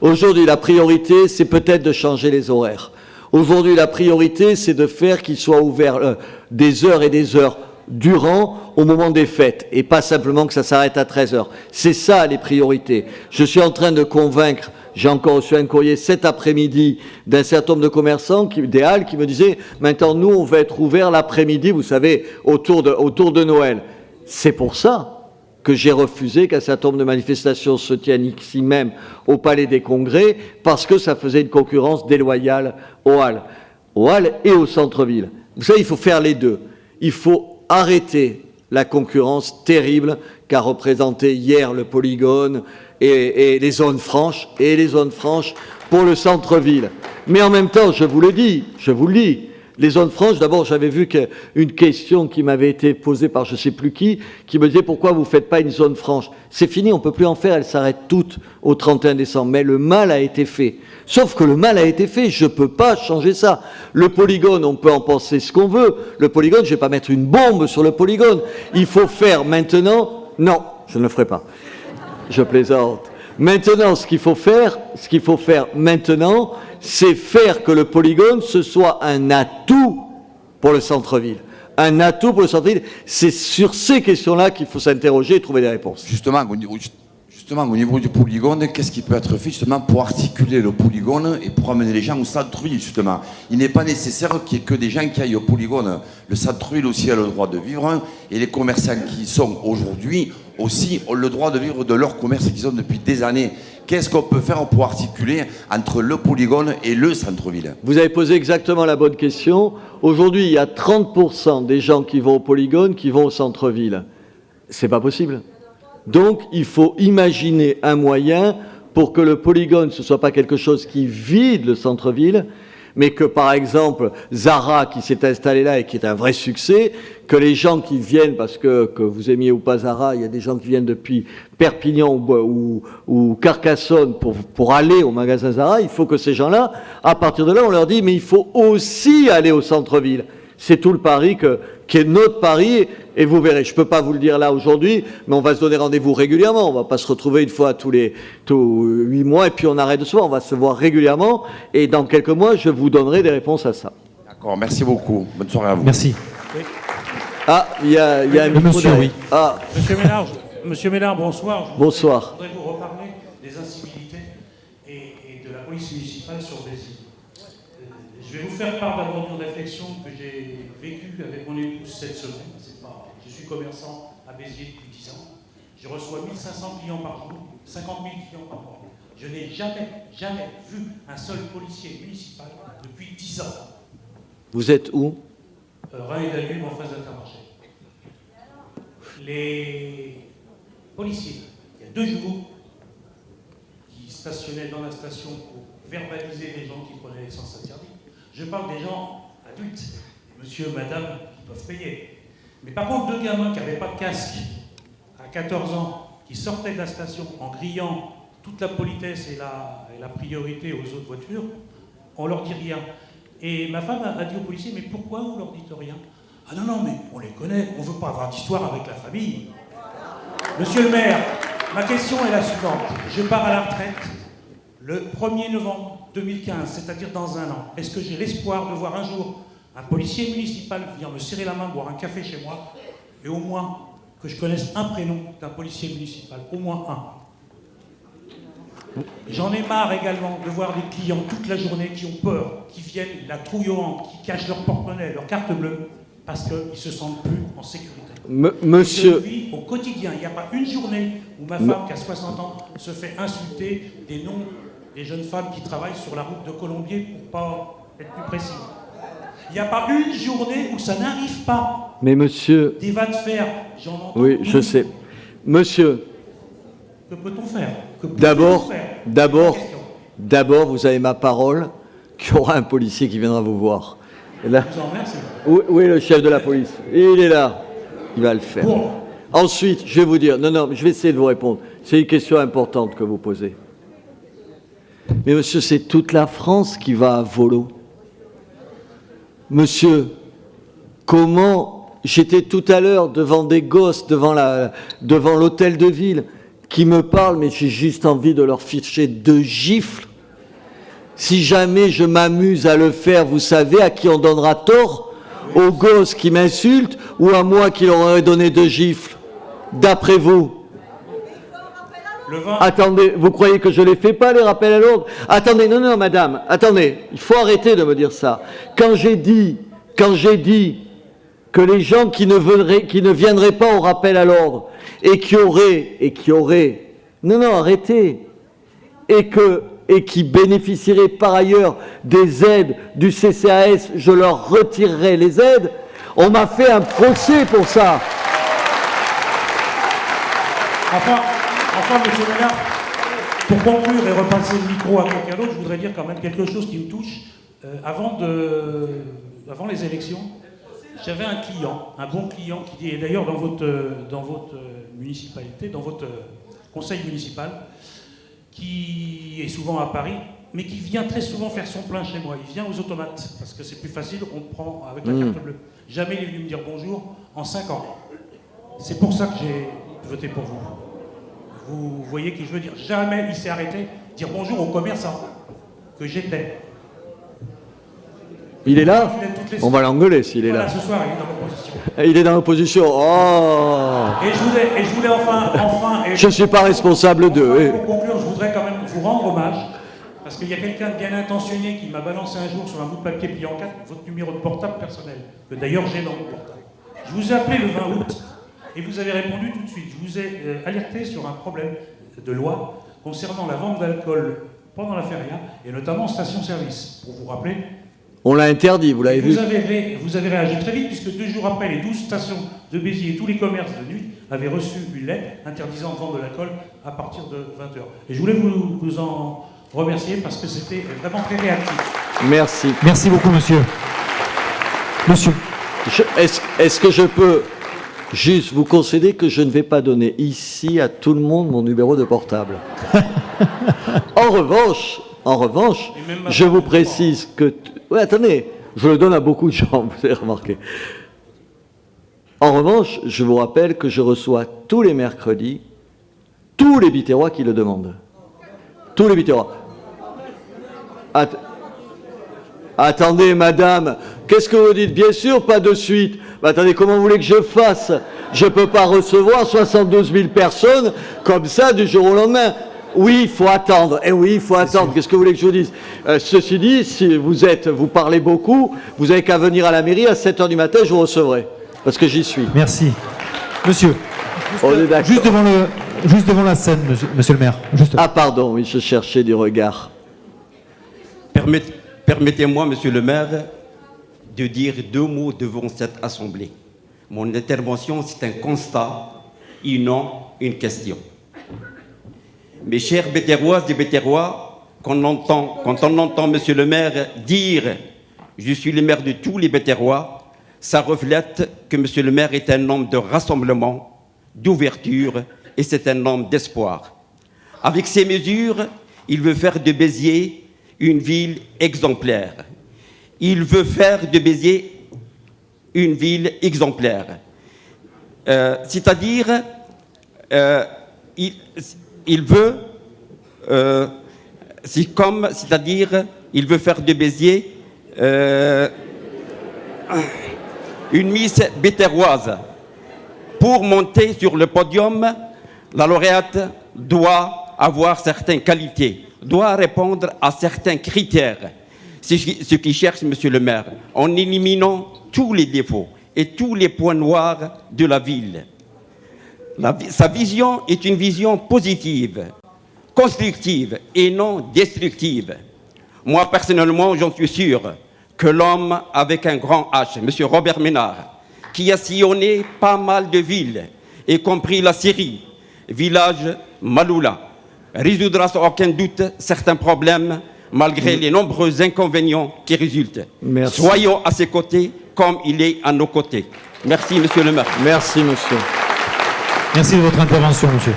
A: Aujourd'hui, la priorité, c'est peut-être de changer les horaires. Aujourd'hui, la priorité, c'est de faire qu'il soit ouvert des heures et des heures durant au moment des fêtes et pas simplement que ça s'arrête à 13h. C'est ça les priorités. Je suis en train de convaincre, j'ai encore reçu un courrier cet après-midi d'un certain nombre de commerçants, des halles, qui me disaient maintenant nous on va être ouverts l'après-midi, vous savez, autour de Noël. C'est pour ça que j'ai refusé qu'un certain nombre de manifestations se tiennent ici même au Palais des Congrès, parce que ça faisait une concurrence déloyale aux halles et au centre-ville. Vous savez, il faut faire les deux. Il faut arrêter la concurrence terrible qu'a représenté hier le Polygone et les zones franches, pour le centre-ville. Mais en même temps, je vous le dis, les zones franches, d'abord j'avais vu qu'une question qui m'avait été posée par je ne sais plus qui me disait pourquoi vous ne faites pas une zone franche. C'est fini, on ne peut plus en faire, elles s'arrêtent toutes au 31 décembre. Mais le mal a été fait. Sauf que le mal a été fait, je ne peux pas changer ça. Le polygone, on peut en penser ce qu'on veut. Le polygone, je ne vais pas mettre une bombe sur le polygone. Il faut faire maintenant... Non, je ne le ferai pas. Je plaisante. Maintenant, ce qu'il faut faire maintenant, c'est faire que le polygone, ce soit un atout pour le centre-ville. Un atout pour le centre-ville. C'est sur ces questions-là qu'il faut s'interroger et trouver des réponses.
M: Justement, au niveau du polygone, qu'est-ce qui peut être fait justement pour articuler le polygone et pour amener les gens au centre-ville, justement? Il n'est pas nécessaire qu'il y ait que des gens qui aillent au polygone. Le centre-ville aussi a le droit de vivre, et les commerçants qui y sont aujourd'hui aussi ont le droit de vivre de leur commerce qu'ils ont depuis des années. Qu'est-ce qu'on peut faire pour articuler entre le polygone et le centre-ville?
A: Vous avez posé exactement la bonne question. Aujourd'hui, il y a 30% des gens qui vont au polygone qui vont au centre-ville. C'est pas possible. Donc, il faut imaginer un moyen pour que le polygone, ce ne soit pas quelque chose qui vide le centre-ville, mais que, par exemple, Zara, qui s'est installé là et qui est un vrai succès, que les gens qui viennent, parce que vous aimiez ou pas Zara, il y a des gens qui viennent depuis Perpignan ou Carcassonne pour aller au magasin Zara, il faut que ces gens-là, à partir de là, on leur dit, mais il faut aussi aller au centre-ville. C'est tout le pari qui est notre pari, et vous verrez, je ne peux pas vous le dire là aujourd'hui, mais on va se donner rendez-vous régulièrement, on ne va pas se retrouver une fois tous 8 mois, et puis on arrête de se voir, on va se voir régulièrement, et dans quelques mois, je vous donnerai des réponses à ça.
M: D'accord, merci beaucoup, bonne soirée à vous.
D: Merci.
E: Oui.
A: Ah, il y a un micro
D: monsieur,
A: derrière.
D: oui.
A: Ah.
E: Monsieur Ménard, bonsoir.
A: Bonsoir.
E: Je voudrais vous reparler des incivilités et de la police municipale sur Béziers. Je vais vous faire part d'abord d'une réflexion que j'ai vécue avec mon épouse cette semaine. Je suis commerçant à Béziers depuis 10 ans. Je reçois 1500 clients par jour, 50 000 clients par mois. Je n'ai jamais vu un seul policier municipal depuis 10 ans.
A: Vous êtes où?
E: Rhin et Danube, en face d'Intermarché. Les policiers, il y a 2 jours, qui stationnaient dans la station pour verbaliser les gens qui prenaient l'essence interdite. Je parle des gens adultes, monsieur, madame, qui peuvent payer. Mais par contre, 2 gamins qui n'avaient pas de casque à 14 ans, qui sortaient de la station en grillant toute la politesse et la priorité aux autres voitures, on leur dit rien. Et ma femme a dit aux policiers, mais pourquoi vous leur dites rien? Ah non, mais on les connaît, on ne veut pas avoir d'histoire avec la famille. Monsieur le maire, ma question est la suivante. Je pars à la retraite le 1er novembre 2015, c'est-à-dire dans 1 an. Est-ce que j'ai l'espoir de voir un jour un policier municipal venir me serrer la main, boire un café chez moi, et au moins que je connaisse un prénom d'un policier municipal, au moins un? J'en ai marre également de voir des clients toute la journée qui ont peur, qui viennent la trouille au ventre, qui cachent leur porte-monnaie, leur carte bleue, parce qu'ils ne se sentent plus en sécurité.
A: Monsieur...
E: Je vis au quotidien. Il n'y a pas une journée où ma femme, qui a 60 ans, se fait insulter des noms des jeunes femmes qui travaillent sur la route de Colombier, pour pas être plus précis. Il n'y a pas une journée où ça n'arrive pas.
A: Mais monsieur...
E: Des vannes de fer, j'en entends.
A: Oui, je sais. Monsieur...
E: Que peut-on faire?
A: D'abord, vous avez ma parole qu'il y aura un policier qui viendra vous voir. Et là,
E: je vous en remercie.
A: où est le chef de la police? Il est là. Il va le faire.
E: Bon.
A: Ensuite, je vais vous dire, non, mais je vais essayer de vous répondre. C'est une question importante que vous posez. Mais monsieur, c'est toute la France qui va à volo. Monsieur, comment... J'étais tout à l'heure devant des gosses, devant l'hôtel de ville, qui me parlent, mais j'ai juste envie de leur ficher 2 gifles. Si jamais je m'amuse à le faire, vous savez à qui on donnera tort? Aux gosses qui m'insultent ou à moi qui leur aurais donné 2 gifles? D'après vous? Attendez, vous croyez que je les fais pas, les rappels à l'ordre? Attendez, non, madame, attendez, il faut arrêter de me dire ça. Quand j'ai dit que les gens qui ne viendraient pas au rappel à l'ordre et qui auraient, non, arrêtez, et qui bénéficieraient par ailleurs des aides du CCAS, je leur retirerai les aides, on m'a fait un procès pour ça.
L: Enfin, monsieur le maire, pour conclure et repasser le micro à quelqu'un d'autre, je voudrais dire quand même quelque chose qui me touche. Avant les élections, j'avais un client, un bon client, qui est d'ailleurs dans votre municipalité, dans votre conseil municipal, qui est souvent à Paris, mais qui vient très souvent faire son plein chez moi. Il vient aux automates, parce que c'est plus facile, on prend avec la carte bleue. Jamais il est venu me dire bonjour en 5 ans. C'est pour ça que j'ai voté pour vous. Vous voyez qui je veux dire. Jamais il s'est arrêté de dire bonjour aux commerçants que j'étais.
A: Il est là? On va l'engueuler s'il est là.
L: Ce soir, il est dans l'opposition.
A: Il est dans l'opposition. Oh!
L: Et je voulais enfin...
A: je ne suis pas responsable d'eux.
L: Pour conclure, je voudrais quand même vous rendre hommage, parce qu'il y a quelqu'un de bien intentionné qui m'a balancé un jour sur un bout de papier plié en 4 votre numéro de portable personnel, que d'ailleurs j'ai dans mon portable. Je vous ai appelé le 20 août, et vous avez répondu tout de suite. Je vous ai alerté sur un problème de loi concernant la vente d'alcool pendant la feria, et notamment en station-service. Pour vous rappeler...
A: On l'a interdit, vous l'avez vu.
L: Vous avez réagi très vite, puisque 2 jours après, les 12 stations de Béziers et tous les commerces de nuit avaient reçu une lettre interdisant de vendre de l'alcool à partir de 20h. Et je voulais vous en remercier, parce que c'était vraiment très réactif.
A: Merci.
D: Merci beaucoup, monsieur. Monsieur.
A: Est-ce que je peux juste vous concéder que je ne vais pas donner ici à tout le monde mon numéro de portable? En revanche, je vous précise que... Oui, attendez, je le donne à beaucoup de gens, vous avez remarqué. En revanche, je vous rappelle que je reçois tous les mercredis tous les Biterrois qui le demandent. Tous les Biterrois. Attendez, madame, qu'est-ce que vous dites? Bien sûr, pas de suite. Mais attendez, comment vous voulez que je fasse? Je ne peux pas recevoir 72 000 personnes comme ça du jour au lendemain. Oui, il faut attendre. Eh oui, il faut attendre. Qu'est-ce que vous voulez que je vous dise? Ceci dit, si vous parlez beaucoup, vous n'avez qu'à venir à la mairie à 7h du matin, je vous recevrai. Parce que j'y suis.
D: Merci. Monsieur, juste devant la scène, monsieur le maire.
A: Ah pardon, oui, je cherchais du regard.
N: Permettez-moi, monsieur le maire, de dire 2 mots devant cette assemblée. Mon intervention, c'est un constat et non une question. Mes chers Biterroises et Biterrois, quand on entend monsieur le maire dire « Je suis le maire de tous les Biterrois », ça reflète que monsieur le maire est un homme de rassemblement, d'ouverture, et c'est un homme d'espoir. Avec ces mesures, il veut faire de Béziers une ville exemplaire. Il veut faire de Béziers une ville exemplaire. C'est-à-dire, il veut, il veut faire de Béziers une Miss Biterroise. Pour monter sur le podium, la lauréate doit avoir certaines qualités, doit répondre à certains critères. C'est ce qu'il cherche, monsieur le maire, en éliminant tous les défauts et tous les points noirs de la ville. Sa vision est une vision positive, constructive et non destructive. Moi, personnellement, j'en suis sûr que l'homme avec un grand H, M. Robert Ménard, qui a sillonné pas mal de villes, y compris la Syrie, village Maloula, résoudra sans aucun doute certains problèmes malgré les nombreux inconvénients qui résultent.
A: Merci.
N: Soyons à ses côtés comme il est à nos côtés. Merci, monsieur le maire.
A: Merci, monsieur.
D: Merci de votre intervention, monsieur.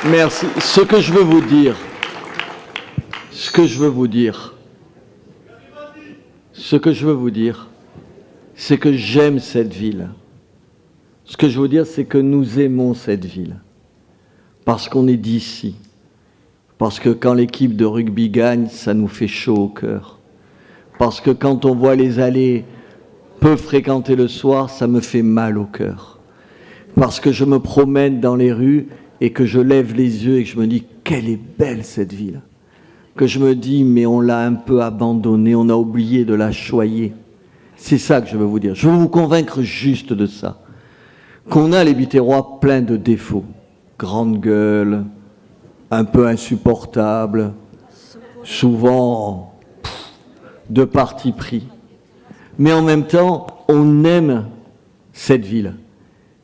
A: Merci. Ce que je veux vous dire, c'est que j'aime cette ville. Ce que je veux dire, c'est que nous aimons cette ville. Parce qu'on est d'ici. Parce que quand l'équipe de rugby gagne, ça nous fait chaud au cœur. Parce que quand on voit les allées peu fréquentées le soir, ça me fait mal au cœur. Parce que je me promène dans les rues et que je lève les yeux et que je me dis « Quelle est belle cette ville !» Que je me dis « Mais on l'a un peu abandonnée, on a oublié de la choyer. » C'est ça que je veux vous dire. Je veux vous convaincre juste de ça. Qu'on a les Biterrois pleins de défauts. Grande gueule, un peu insupportable, souvent de parti pris. Mais en même temps, on aime cette ville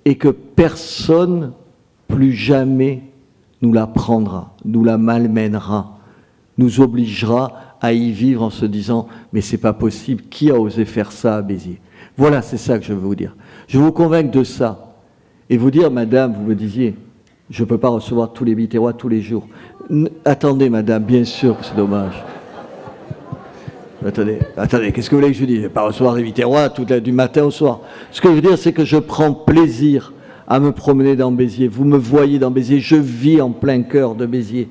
A: et que personne, plus jamais, nous la prendra, nous la malmènera, nous obligera à y vivre en se disant « mais c'est pas possible, qui a osé faire ça à Béziers ?» Voilà, c'est ça que je veux vous dire. Je veux vous convaincre de ça et vous dire, madame, vous me disiez, je ne peux pas recevoir tous les Biterrois tous les jours. Attendez, madame, bien sûr que c'est dommage. Attendez, qu'est-ce que vous voulez que je dise? Je ne vais pas recevoir les Biterrois du matin au soir. Ce que je veux dire, c'est que je prends plaisir à me promener dans Béziers. Vous me voyez dans Béziers, je vis en plein cœur de Béziers.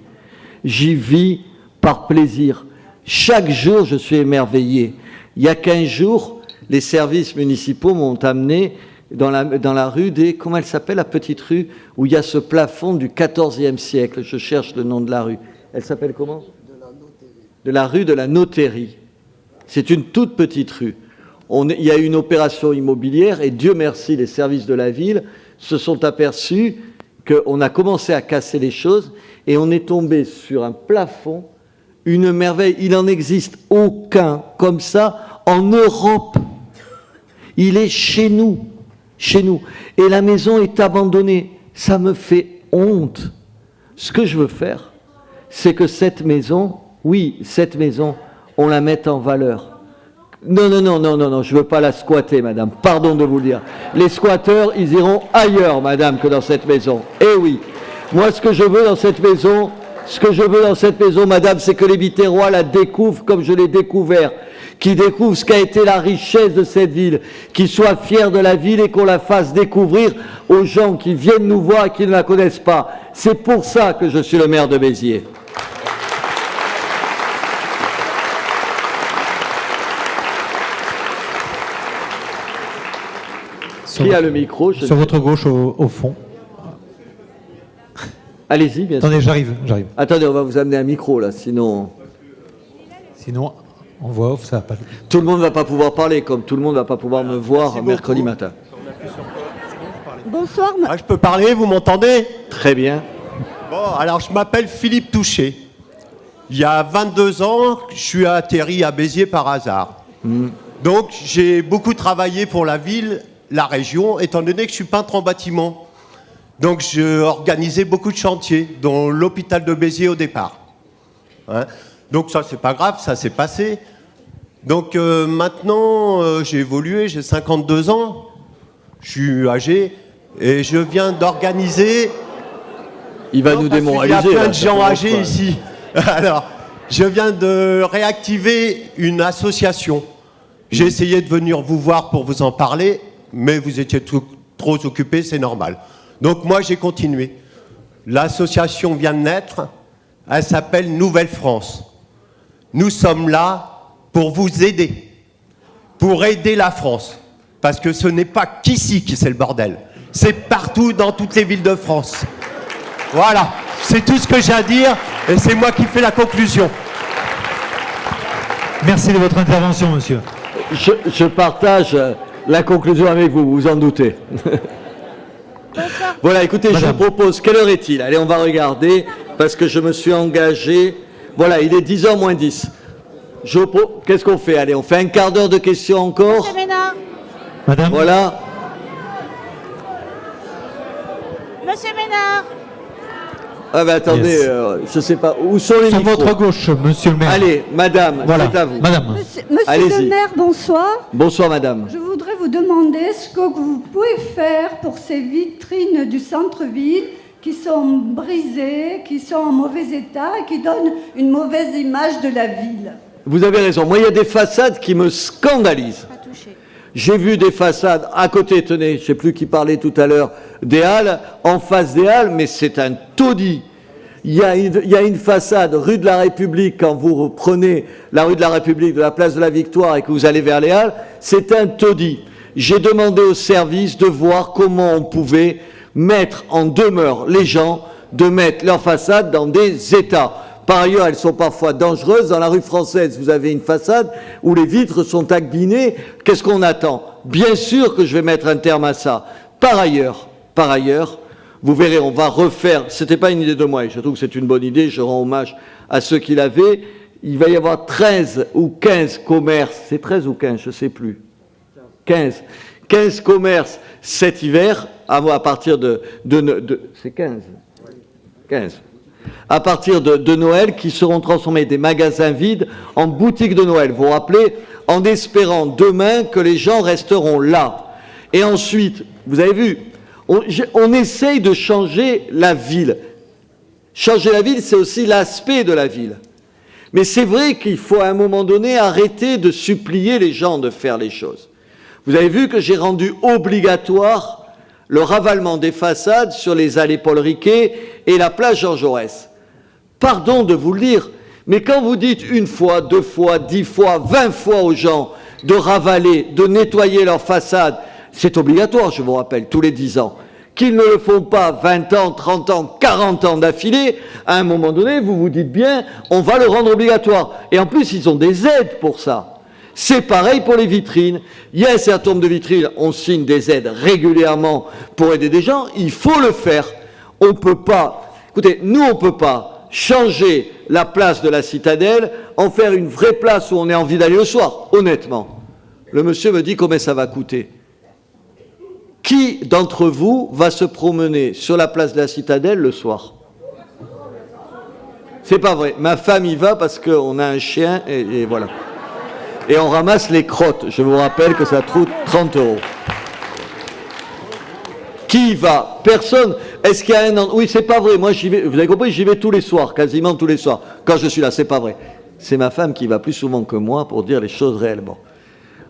A: J'y vis par plaisir. Chaque jour, je suis émerveillé. Il y a 15 jours, les services municipaux m'ont amené dans la rue des... Comment elle s'appelle, la petite rue où il y a ce plafond du XIVe siècle. Je cherche le nom de la rue. Elle s'appelle comment? De la rue de la Noterie. C'est une toute petite rue. Il y a eu une opération immobilière et Dieu merci, les services de la ville se sont aperçus qu'on a commencé à casser les choses et on est tombé sur un plafond, une merveille. Il n'en existe aucun comme ça en Europe. Il est chez nous. Et la maison est abandonnée. Ça me fait honte. Ce que je veux faire, c'est que cette maison, on la mette en valeur. Non, je ne veux pas la squatter, madame. Pardon de vous le dire. Les squatteurs, ils iront ailleurs, madame, que dans cette maison. Eh oui. Moi, ce que je veux dans cette maison, madame, c'est que les Biterrois la découvrent comme je l'ai découvert. Qu'ils découvrent ce qu'a été la richesse de cette ville. Qu'ils soient fiers de la ville et qu'on la fasse découvrir aux gens qui viennent nous voir et qui ne la connaissent pas. C'est pour ça que je suis le maire de Béziers. Qui a le micro?
D: Sur votre gauche, au fond.
A: Allez-y, bien sûr.
D: Attendez, j'arrive.
A: Attendez, on va vous amener un micro, là, sinon,
D: en voix off, ça va pas...
A: Tout le monde ne va pas pouvoir parler, comme tout le monde ne va pas pouvoir me voir mercredi matin.
O: Bonsoir.
P: Je peux parler, vous m'entendez?
A: Très bien.
P: Bon, alors je m'appelle Philippe Touché. Il y a 22 ans, je suis atterri à Béziers par hasard. Donc j'ai beaucoup travaillé pour la ville, la région, étant donné que je suis peintre en bâtiment. Donc j'ai organisé beaucoup de chantiers, dont l'hôpital de Béziers au départ. Donc ça, c'est pas grave, ça s'est passé. Donc maintenant, j'ai évolué, j'ai 52 ans, je suis âgé, et je viens d'organiser...
A: Il va nous démoraliser.
P: Il y a plein de gens âgés ici. Alors, je viens de réactiver une association. J'ai essayé de venir vous voir pour vous en parler, mais vous étiez trop occupés, c'est normal. Donc moi, j'ai continué. L'association vient de naître, elle s'appelle Nouvelle France. Nous sommes là pour vous aider, pour aider la France. Parce que ce n'est pas qu'ici que c'est le bordel. C'est partout dans toutes les villes de France. Voilà, c'est tout ce que j'ai à dire et c'est moi qui fais la conclusion.
D: Merci de votre intervention, monsieur.
A: Je partage la conclusion avec vous, vous en doutez. Voilà, écoutez, je vous propose, quelle heure est-il? Allez, on va regarder, parce que je me suis engagé. Voilà, il est 10h moins 10. Qu'est-ce qu'on fait? Allez, on fait un quart d'heure de questions encore.
O: Monsieur Ménard.
D: Madame.
A: Voilà.
O: Monsieur Ménard.
A: Ah ben attendez,
D: Yes.
A: je sais pas, où sont les
D: Sur
A: micros?
D: votre gauche, monsieur le maire.
A: Allez, madame,
D: Voilà.
A: c'est à vous.
D: Madame.
O: Monsieur le maire, bonsoir.
A: Bonsoir, madame.
O: Je voudrais vous
Q: vous demander ce que vous pouvez faire pour ces vitrines du centre-ville qui sont brisées, qui sont en mauvais état et qui donnent une mauvaise image de la ville.
A: Vous avez raison. Moi, il y a des façades qui me scandalisent. J'ai vu des façades à côté, tenez, je ne sais plus qui parlait tout à l'heure, des Halles, en face des Halles, mais c'est un taudis. Il y a une façade rue de la République, quand vous prenez la rue de la République de la place de la Victoire et que vous allez vers les Halles, c'est un taudis. J'ai demandé au service de voir comment on pouvait mettre en demeure les gens, de mettre leurs façades dans des états. Par ailleurs, elles sont parfois dangereuses. Dans la rue française, vous avez une façade où les vitres sont abîmées. Qu'est-ce qu'on attend? Bien sûr que je vais mettre un terme à ça. Par ailleurs, vous verrez, on va refaire, c'était pas une idée de moi, et je trouve que c'est une bonne idée, je rends hommage à ceux qui l'avaient. Il va y avoir 13 ou 15 commerces, c'est 13 ou 15, je sais plus. 15 commerces cet hiver, à partir de c'est 15. À partir de Noël, qui seront transformés des magasins vides en boutiques de Noël. Vous vous rappelez, en espérant demain que les gens resteront là. Et ensuite, vous avez vu, on essaye de changer la ville. Changer la ville, c'est aussi l'aspect de la ville. Mais c'est vrai qu'il faut à un moment donné arrêter de supplier les gens de faire les choses. Vous avez vu que j'ai rendu obligatoire le ravalement des façades sur les allées Paul Riquet et la place Georges Jaurès. Pardon de vous le dire, mais quand vous dites une fois, 2 fois, 10 fois, 20 fois aux gens de ravaler, de nettoyer leurs façades, c'est obligatoire, je vous rappelle, tous les 10 ans. Qu'ils ne le font pas 20 ans, 30 ans, 40 ans d'affilée, à un moment donné, vous vous dites bien, on va le rendre obligatoire. Et en plus, ils ont des aides pour ça. C'est pareil pour les vitrines. Il y a un certain nombre de vitrines, on signe des aides régulièrement pour aider des gens. Il faut le faire. On ne peut pas, écoutez, nous on ne peut pas changer la place de la Citadelle, en faire une vraie place où on a envie d'aller le soir, honnêtement. Le monsieur me dit combien ça va coûter. Qui d'entre vous va se promener sur la place de la Citadelle le soir? C'est pas vrai. Ma femme y va parce qu'on a un chien et voilà. Et on ramasse les crottes. Je vous rappelle que ça coûte 30 €. Qui y va? Personne. Est-ce qu'il y a un endroit? Oui, c'est pas vrai. Moi, j'y vais. Vous avez compris? J'y vais tous les soirs, quasiment tous les soirs. Quand je suis là, c'est pas vrai. C'est ma femme qui va plus souvent que moi pour dire les choses réellement.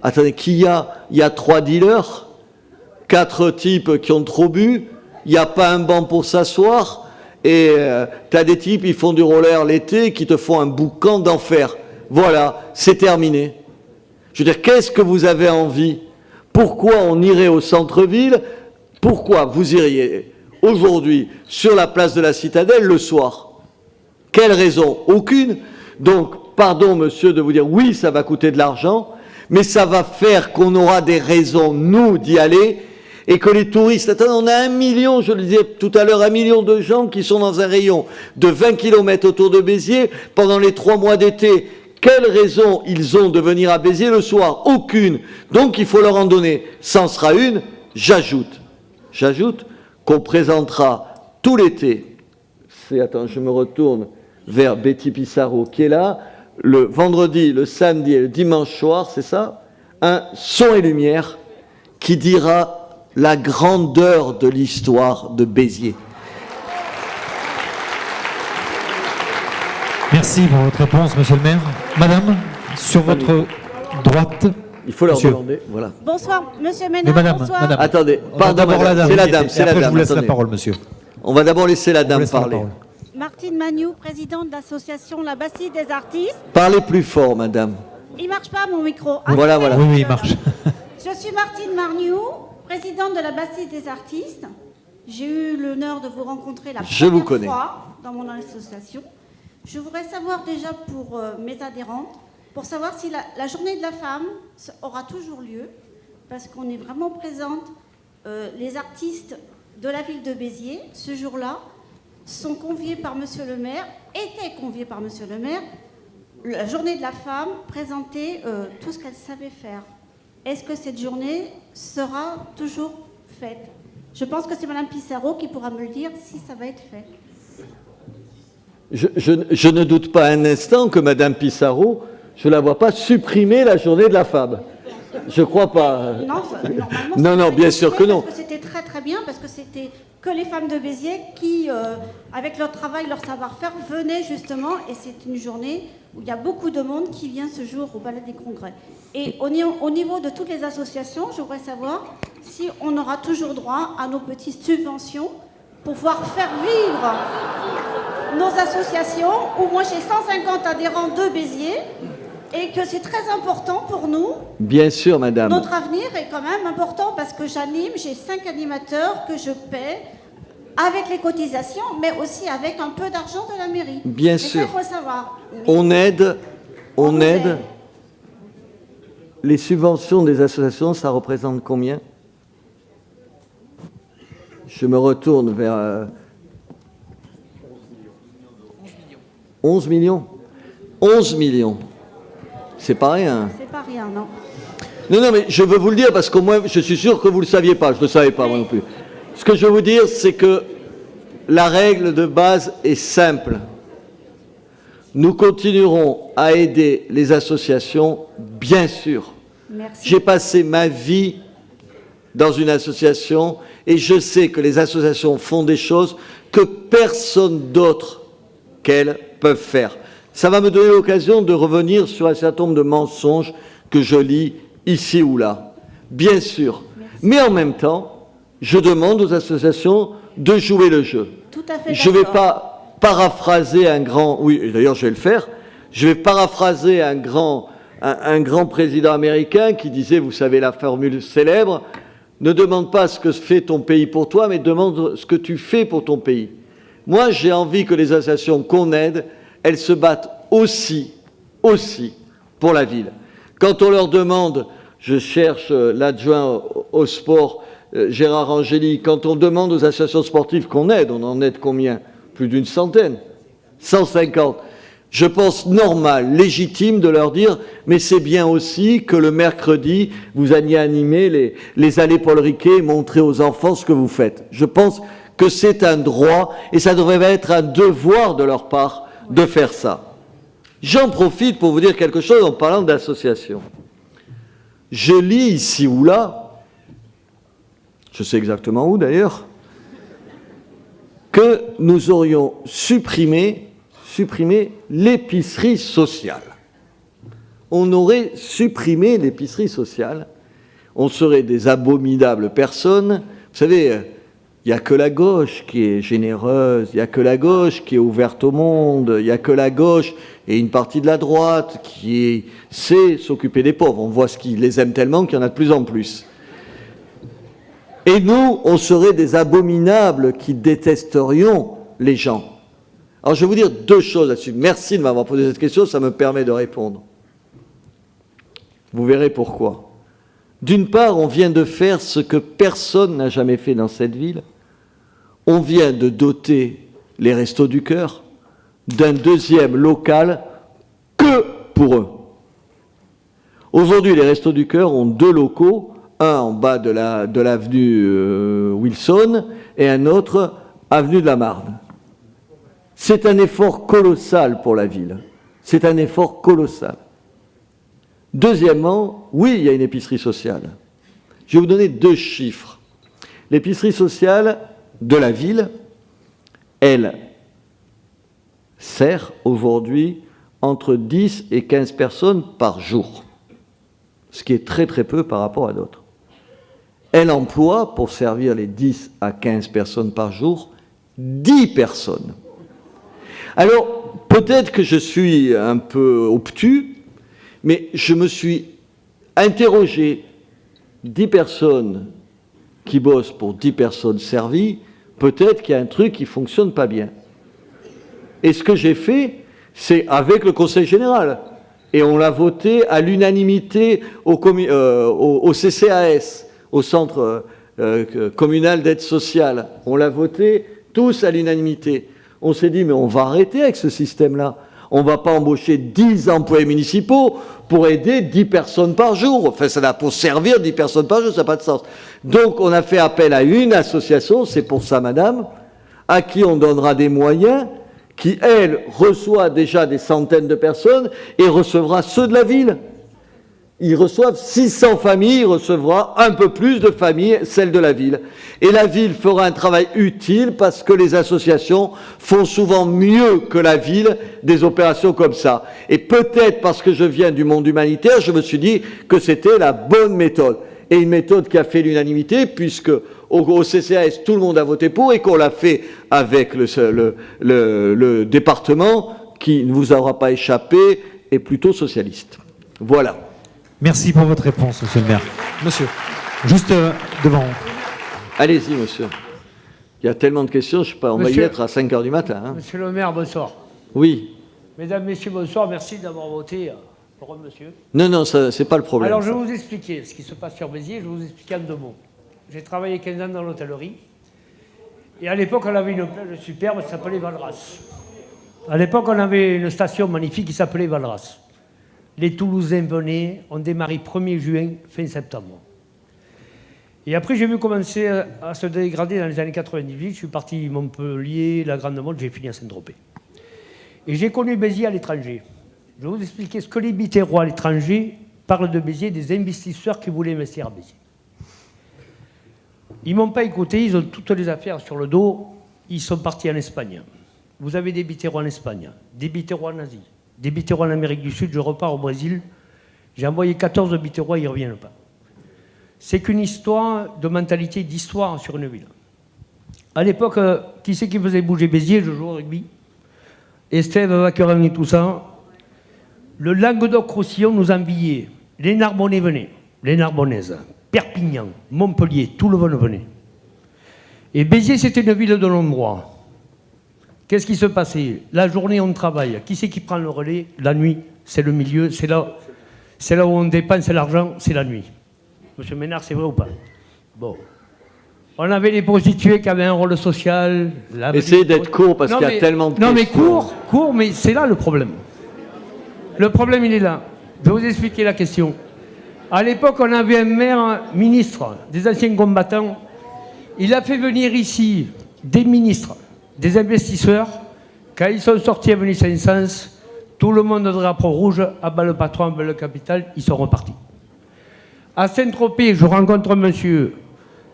A: Attendez, il y a 3 dealers, 4 types qui ont trop bu. Il n'y a pas un banc pour s'asseoir. Et tu as des types, ils font du roller l'été, qui te font un boucan d'enfer. Voilà, c'est terminé. Je veux dire, qu'est-ce que vous avez envie? Pourquoi on irait au centre-ville? Pourquoi vous iriez aujourd'hui sur la place de la Citadelle le soir? Quelle raison? Aucune. Donc, pardon monsieur de vous dire, oui, ça va coûter de l'argent, mais ça va faire qu'on aura des raisons, nous, d'y aller, et que les touristes... Attendez, on a 1 million, je le disais tout à l'heure, 1 million de gens qui sont dans un rayon de 20 km autour de Béziers pendant les 3 mois d'été. Quelle raison ils ont de venir à Béziers le soir? Aucune. Donc il faut leur en donner. Ça en sera une. J'ajoute qu'on présentera tout l'été, attends, je me retourne vers Betty Pissarro qui est là, le vendredi, le samedi et le dimanche soir, c'est ça, un son et lumière qui dira la grandeur de l'histoire de Béziers.
D: Merci pour votre réponse, monsieur le maire. Madame, sur votre droite.
A: Il faut leur demander, voilà.
O: Bonsoir, monsieur Ménard.
D: Mais madame,
O: bonsoir.
D: madame.
A: Attendez, pardon, c'est la dame, c'est la dame.
D: Je vous laisse
A: attendez.
D: la parole, monsieur.
A: On va d'abord laisser la dame parler.
O: Martine Magnou, présidente de l'association La Bastille des Artistes.
A: Parlez plus fort, madame.
O: Il marche pas mon micro.
A: Voilà.
D: Oui, il marche.
O: Je suis Martine Magnou, présidente de La Bastille des Artistes. J'ai eu l'honneur de vous rencontrer la première fois dans mon association. Je voudrais savoir déjà pour mes adhérentes, pour savoir si la journée de la femme aura toujours lieu, parce qu'on est vraiment présente. Les artistes de la ville de Béziers, ce jour-là, sont conviés par Monsieur le maire, étaient conviés par Monsieur le maire, la journée de la femme, présenter tout ce qu'elle savait faire. Est-ce que cette journée sera toujours faite? Je pense que c'est Madame Pissarro qui pourra me le dire si ça va être fait.
A: Je ne doute pas un instant que Madame Pissarro, je ne la vois pas supprimer la journée de la femme. Je crois pas.
O: Non, normalement,
A: non, bien sûr que non.
O: Parce que c'était très très bien, parce que c'était que les femmes de Béziers qui, avec leur travail, leur savoir-faire, venaient justement, et c'est une journée où il y a beaucoup de monde qui vient ce jour au Ballet des Congrès. Et au niveau de toutes les associations, je voudrais savoir si on aura toujours droit à nos petites subventions pour pouvoir faire vivre nos associations, où moi j'ai 150 adhérents de Béziers, et que c'est très important pour nous.
A: Bien sûr, madame.
O: Notre avenir est quand même important parce que j'anime, j'ai 5 animateurs que je paie avec les cotisations, mais aussi avec un peu d'argent de la mairie.
A: Bien sûr.
O: Ça, il faut savoir.
A: On aide. Les subventions des associations, ça représente combien? Je me retourne vers... 11 millions. 11 millions. C'est pas rien.
O: C'est pas rien, non.
A: Non, mais je veux vous le dire parce qu'au moins, je suis sûr que vous ne le saviez pas. Je ne le savais pas, moi non plus. Ce que je veux vous dire, c'est que la règle de base est simple. Nous continuerons à aider les associations, bien sûr.
O: Merci.
A: J'ai passé ma vie dans une association et je sais que les associations font des choses que personne d'autre qu'elles peuvent faire. Ça va me donner l'occasion de revenir sur un certain nombre de mensonges que je lis ici ou là. Bien sûr. Merci. Mais en même temps, je demande aux associations de jouer le jeu.
O: Tout à fait.
A: Je ne vais pas paraphraser un grand... Oui, d'ailleurs, je vais le faire. Je vais paraphraser un grand président américain qui disait, vous savez la formule célèbre, ne demande pas ce que fait ton pays pour toi, mais demande ce que tu fais pour ton pays. Moi, j'ai envie que les associations qu'on aide, elles se battent aussi pour la ville. Quand on leur demande, je cherche l'adjoint au sport, Gérard Angéli, quand on demande aux associations sportives qu'on aide, on en aide combien? Plus d'une centaine, 150. Je pense normal, légitime de leur dire, mais c'est bien aussi que le mercredi, vous alliez animer les allées Paul Riquet et montrer aux enfants ce que vous faites. Je pense que c'est un droit et ça devrait être un devoir de leur part de faire ça. J'en profite pour vous dire quelque chose en parlant d'association. Je lis ici ou là, je sais exactement où d'ailleurs, que nous aurions supprimé l'épicerie sociale. On aurait supprimé l'épicerie sociale. On serait des abominables personnes. Vous savez, il n'y a que la gauche qui est généreuse, il n'y a que la gauche qui est ouverte au monde, il n'y a que la gauche et une partie de la droite qui sait s'occuper des pauvres. On voit ce qui les aime tellement qu'il y en a de plus en plus. Et nous, on serait des abominables qui détesterions les gens. Alors je vais vous dire deux choses là-dessus. Merci de m'avoir posé cette question, ça me permet de répondre. Vous verrez pourquoi. D'une part, on vient de faire ce que personne n'a jamais fait dans cette ville. On vient de doter les Restos du Cœur d'un deuxième local que pour eux. Aujourd'hui, les Restos du Cœur ont deux locaux, un en bas de l'avenue Wilson et un autre avenue de la Marne. C'est un effort colossal pour la ville. C'est un effort colossal. Deuxièmement, oui, il y a une épicerie sociale. Je vais vous donner deux chiffres. L'épicerie sociale de la ville, elle sert aujourd'hui entre 10 et 15 personnes par jour, ce qui est très très peu par rapport à d'autres. Elle emploie, pour servir les 10 à 15 personnes par jour, 10 personnes. Alors, peut-être que je suis un peu obtus, mais je me suis interrogé, 10 personnes qui bossent pour 10 personnes servies, peut-être qu'il y a un truc qui ne fonctionne pas bien. Et ce que j'ai fait, c'est avec le Conseil général, et on l'a voté à l'unanimité au CCAS, au Centre communal d'aide sociale. On l'a voté tous à l'unanimité. On s'est dit, mais on va arrêter avec ce système-là. On ne va pas embaucher 10 employés municipaux pour aider 10 personnes par jour. Enfin, ça n'a pour servir 10 personnes par jour, ça n'a pas de sens. Donc, on a fait appel à une association, c'est pour ça, madame, à qui on donnera des moyens, qui, elle, reçoit déjà des centaines de personnes et recevra ceux de la ville. Ils reçoivent 600 familles, il recevra un peu plus de familles, celles de la ville. Et la ville fera un travail utile parce que les associations font souvent mieux que la ville des opérations comme ça. Et peut-être parce que je viens du monde humanitaire, je me suis dit que c'était la bonne méthode. Et une méthode qui a fait l'unanimité, puisque au CCAS, tout le monde a voté pour, et qu'on l'a fait avec le département, qui ne vous aura pas échappé, est plutôt socialiste. Voilà.
D: Merci pour votre réponse, monsieur le maire. Monsieur, juste devant.
A: Allez-y, monsieur. Il y a tellement de questions, je sais pas, on va y être à 5 h du matin. Hein.
R: Monsieur le maire, bonsoir.
A: Oui.
R: Mesdames, messieurs, bonsoir. Merci d'avoir voté pour un monsieur.
A: Non, non, c'est pas le problème.
R: Alors, je vais vous expliquer ce qui se passe sur Béziers. Je vais vous expliquer en 2 mots. J'ai travaillé 15 ans dans l'hôtellerie. Et à l'époque, on avait une plage superbe qui s'appelait Valras. À l'époque, on avait une station magnifique qui s'appelait Valras. Les Toulousains venaient, on démarrait 1er juin, fin septembre. Et après, j'ai vu commencer à se dégrader dans les années 98. Je suis parti à Montpellier, la Grande Motte, j'ai fini à Saint-Tropez. Et j'ai connu Béziers à l'étranger. Je vais vous expliquer ce que les Biterrois à l'étranger parlent de Béziers, des investisseurs qui voulaient investir à Béziers. Ils ne m'ont pas écouté, ils ont toutes les affaires sur le dos, ils sont partis en Espagne. Vous avez des Biterrois en Espagne, des Biterrois en Asie, des Biterrois en Amérique du Sud, je repars au Brésil, j'ai envoyé 14 Biterrois, ils ne reviennent pas. C'est qu'une histoire de mentalité, d'histoire sur une ville. À l'époque, qui c'est qui faisait bouger Béziers? Je jouais au rugby. Estève, Vaquerin et tout ça. Le Languedoc-Roussillon nous enviait. Les Narbonnais venaient, les Narbonnaises, Perpignan, Montpellier, tout le monde venait. Et Béziers, c'était une ville de l'endroit. Qu'est-ce qui se passait? La journée, on travaille. Qui c'est qui prend le relais? La nuit, c'est le milieu, c'est là où on dépense l'argent, c'est la nuit. Monsieur Ménard, c'est vrai ou pas? Bon. On avait les prostituées qui avaient un rôle social.
A: Essayez d'être court parce qu'il y a tellement de questions.
R: Non, mais court, mais c'est là le problème. Le problème, il est là. Je vais vous expliquer la question. À l'époque, on avait un maire ministre des anciens combattants. Il a fait venir ici des ministres, des investisseurs. Quand ils sont sortis à venir Saint-Saëns, tout le monde de drapeau rouge, à bas le patron, à bas le capital, ils sont repartis. À Saint-Tropez, je rencontre un monsieur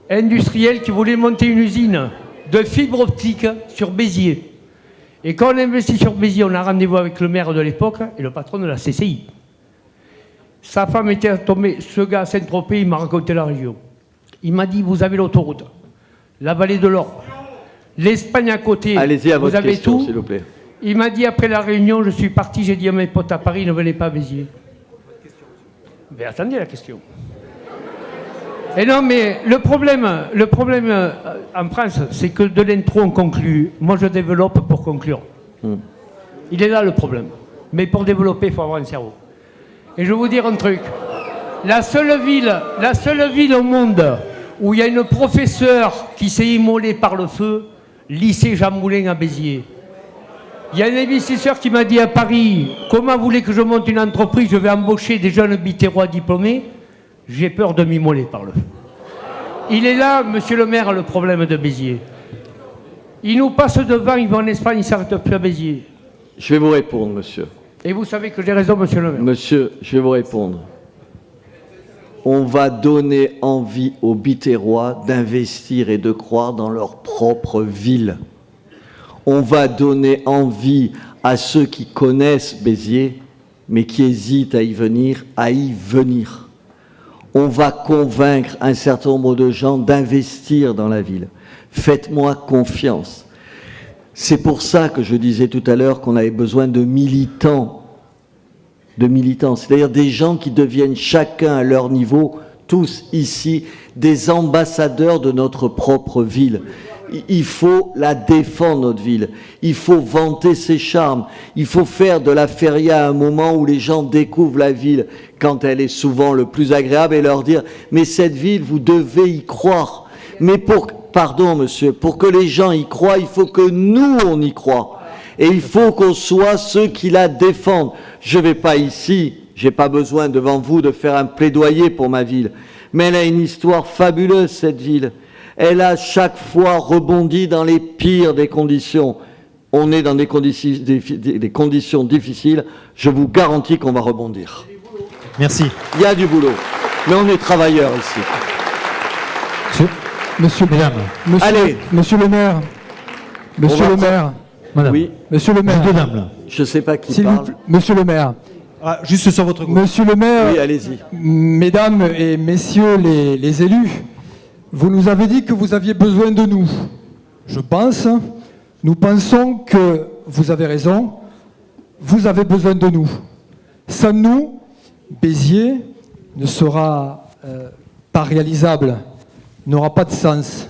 R: industriel qui voulait monter une usine de fibre optique sur Béziers. Et quand on investit sur Béziers, on a rendez-vous avec le maire de l'époque et le patron de la CCI. Sa femme était tombée, ce gars à Saint-Tropez, il m'a raconté la région. Il m'a dit, vous avez l'autoroute, la vallée de l'Or, l'Espagne à côté,
A: allez-y à votre
R: vous avez
A: question,
R: tout.
A: s'il vous plaît.
R: Il m'a dit, après la réunion, je suis parti, j'ai dit à mes potes à Paris, ne venez pas à Béziers. Mais attendez la question. Et non, mais le problème en France, c'est que de l'intro, on conclut. Moi, je développe pour conclure. Il est là le problème. Mais pour développer, il faut avoir un cerveau. Et je vais vous dire un truc. La seule ville au monde où il y a une professeure qui s'est immolée par le feu, lycée Jean Moulin à Béziers. Il y a un investisseur qui m'a dit à Paris, comment vous voulez que je monte une entreprise, je vais embaucher des jeunes Biterrois diplômés. J'ai peur de m'immoler par le feu. Il est là, monsieur le maire, le problème de Béziers. Ils nous passent devant, ils vont en Espagne, ils ne s'arrêtent plus à Béziers.
A: Je vais vous répondre, monsieur.
R: Et vous savez que j'ai raison, monsieur le maire.
A: Monsieur, je vais vous répondre. On va donner envie aux Biterrois d'investir et de croire dans leur propre ville. On va donner envie à ceux qui connaissent Béziers, mais qui hésitent à y venir. On va convaincre un certain nombre de gens d'investir dans la ville. Faites-moi confiance. C'est pour ça que je disais tout à l'heure qu'on avait besoin de militants, c'est-à-dire des gens qui deviennent chacun à leur niveau, tous ici, des ambassadeurs de notre propre ville. Il faut la défendre, notre ville. Il faut vanter ses charmes. Il faut faire de la feria un moment où les gens découvrent la ville quand elle est souvent le plus agréable et leur dire « Mais cette ville, vous devez y croire. » Mais pardon monsieur, pour que les gens y croient, il faut que nous, on y croit. Et il faut qu'on soit ceux qui la défendent. Je ne vais pas ici, je n'ai pas besoin devant vous de faire un plaidoyer pour ma ville. Mais elle a une histoire fabuleuse, cette ville. Elle a chaque fois rebondi dans les pires des conditions. On est dans des conditions difficiles. Je vous garantis qu'on va rebondir.
D: Merci.
A: Il y a du boulot. Mais on est travailleurs ici.
S: Monsieur,
D: mesdames.
A: Allez.
S: Monsieur le maire. Monsieur le maire.
D: Madame.
A: Oui.
S: Monsieur le maire.
D: Deux dames, là.
A: Je ne sais pas qui
S: S'il vous
A: parle.
S: plaît, Monsieur le maire.
D: Ah, juste sur votre gauche.
S: Monsieur le maire.
A: Oui, allez-y.
S: Mesdames et messieurs les élus, vous nous avez dit que vous aviez besoin de nous. Nous pensons que vous avez raison. Vous avez besoin de nous. Sans nous, Béziers ne sera pas réalisable, n'aura pas de sens.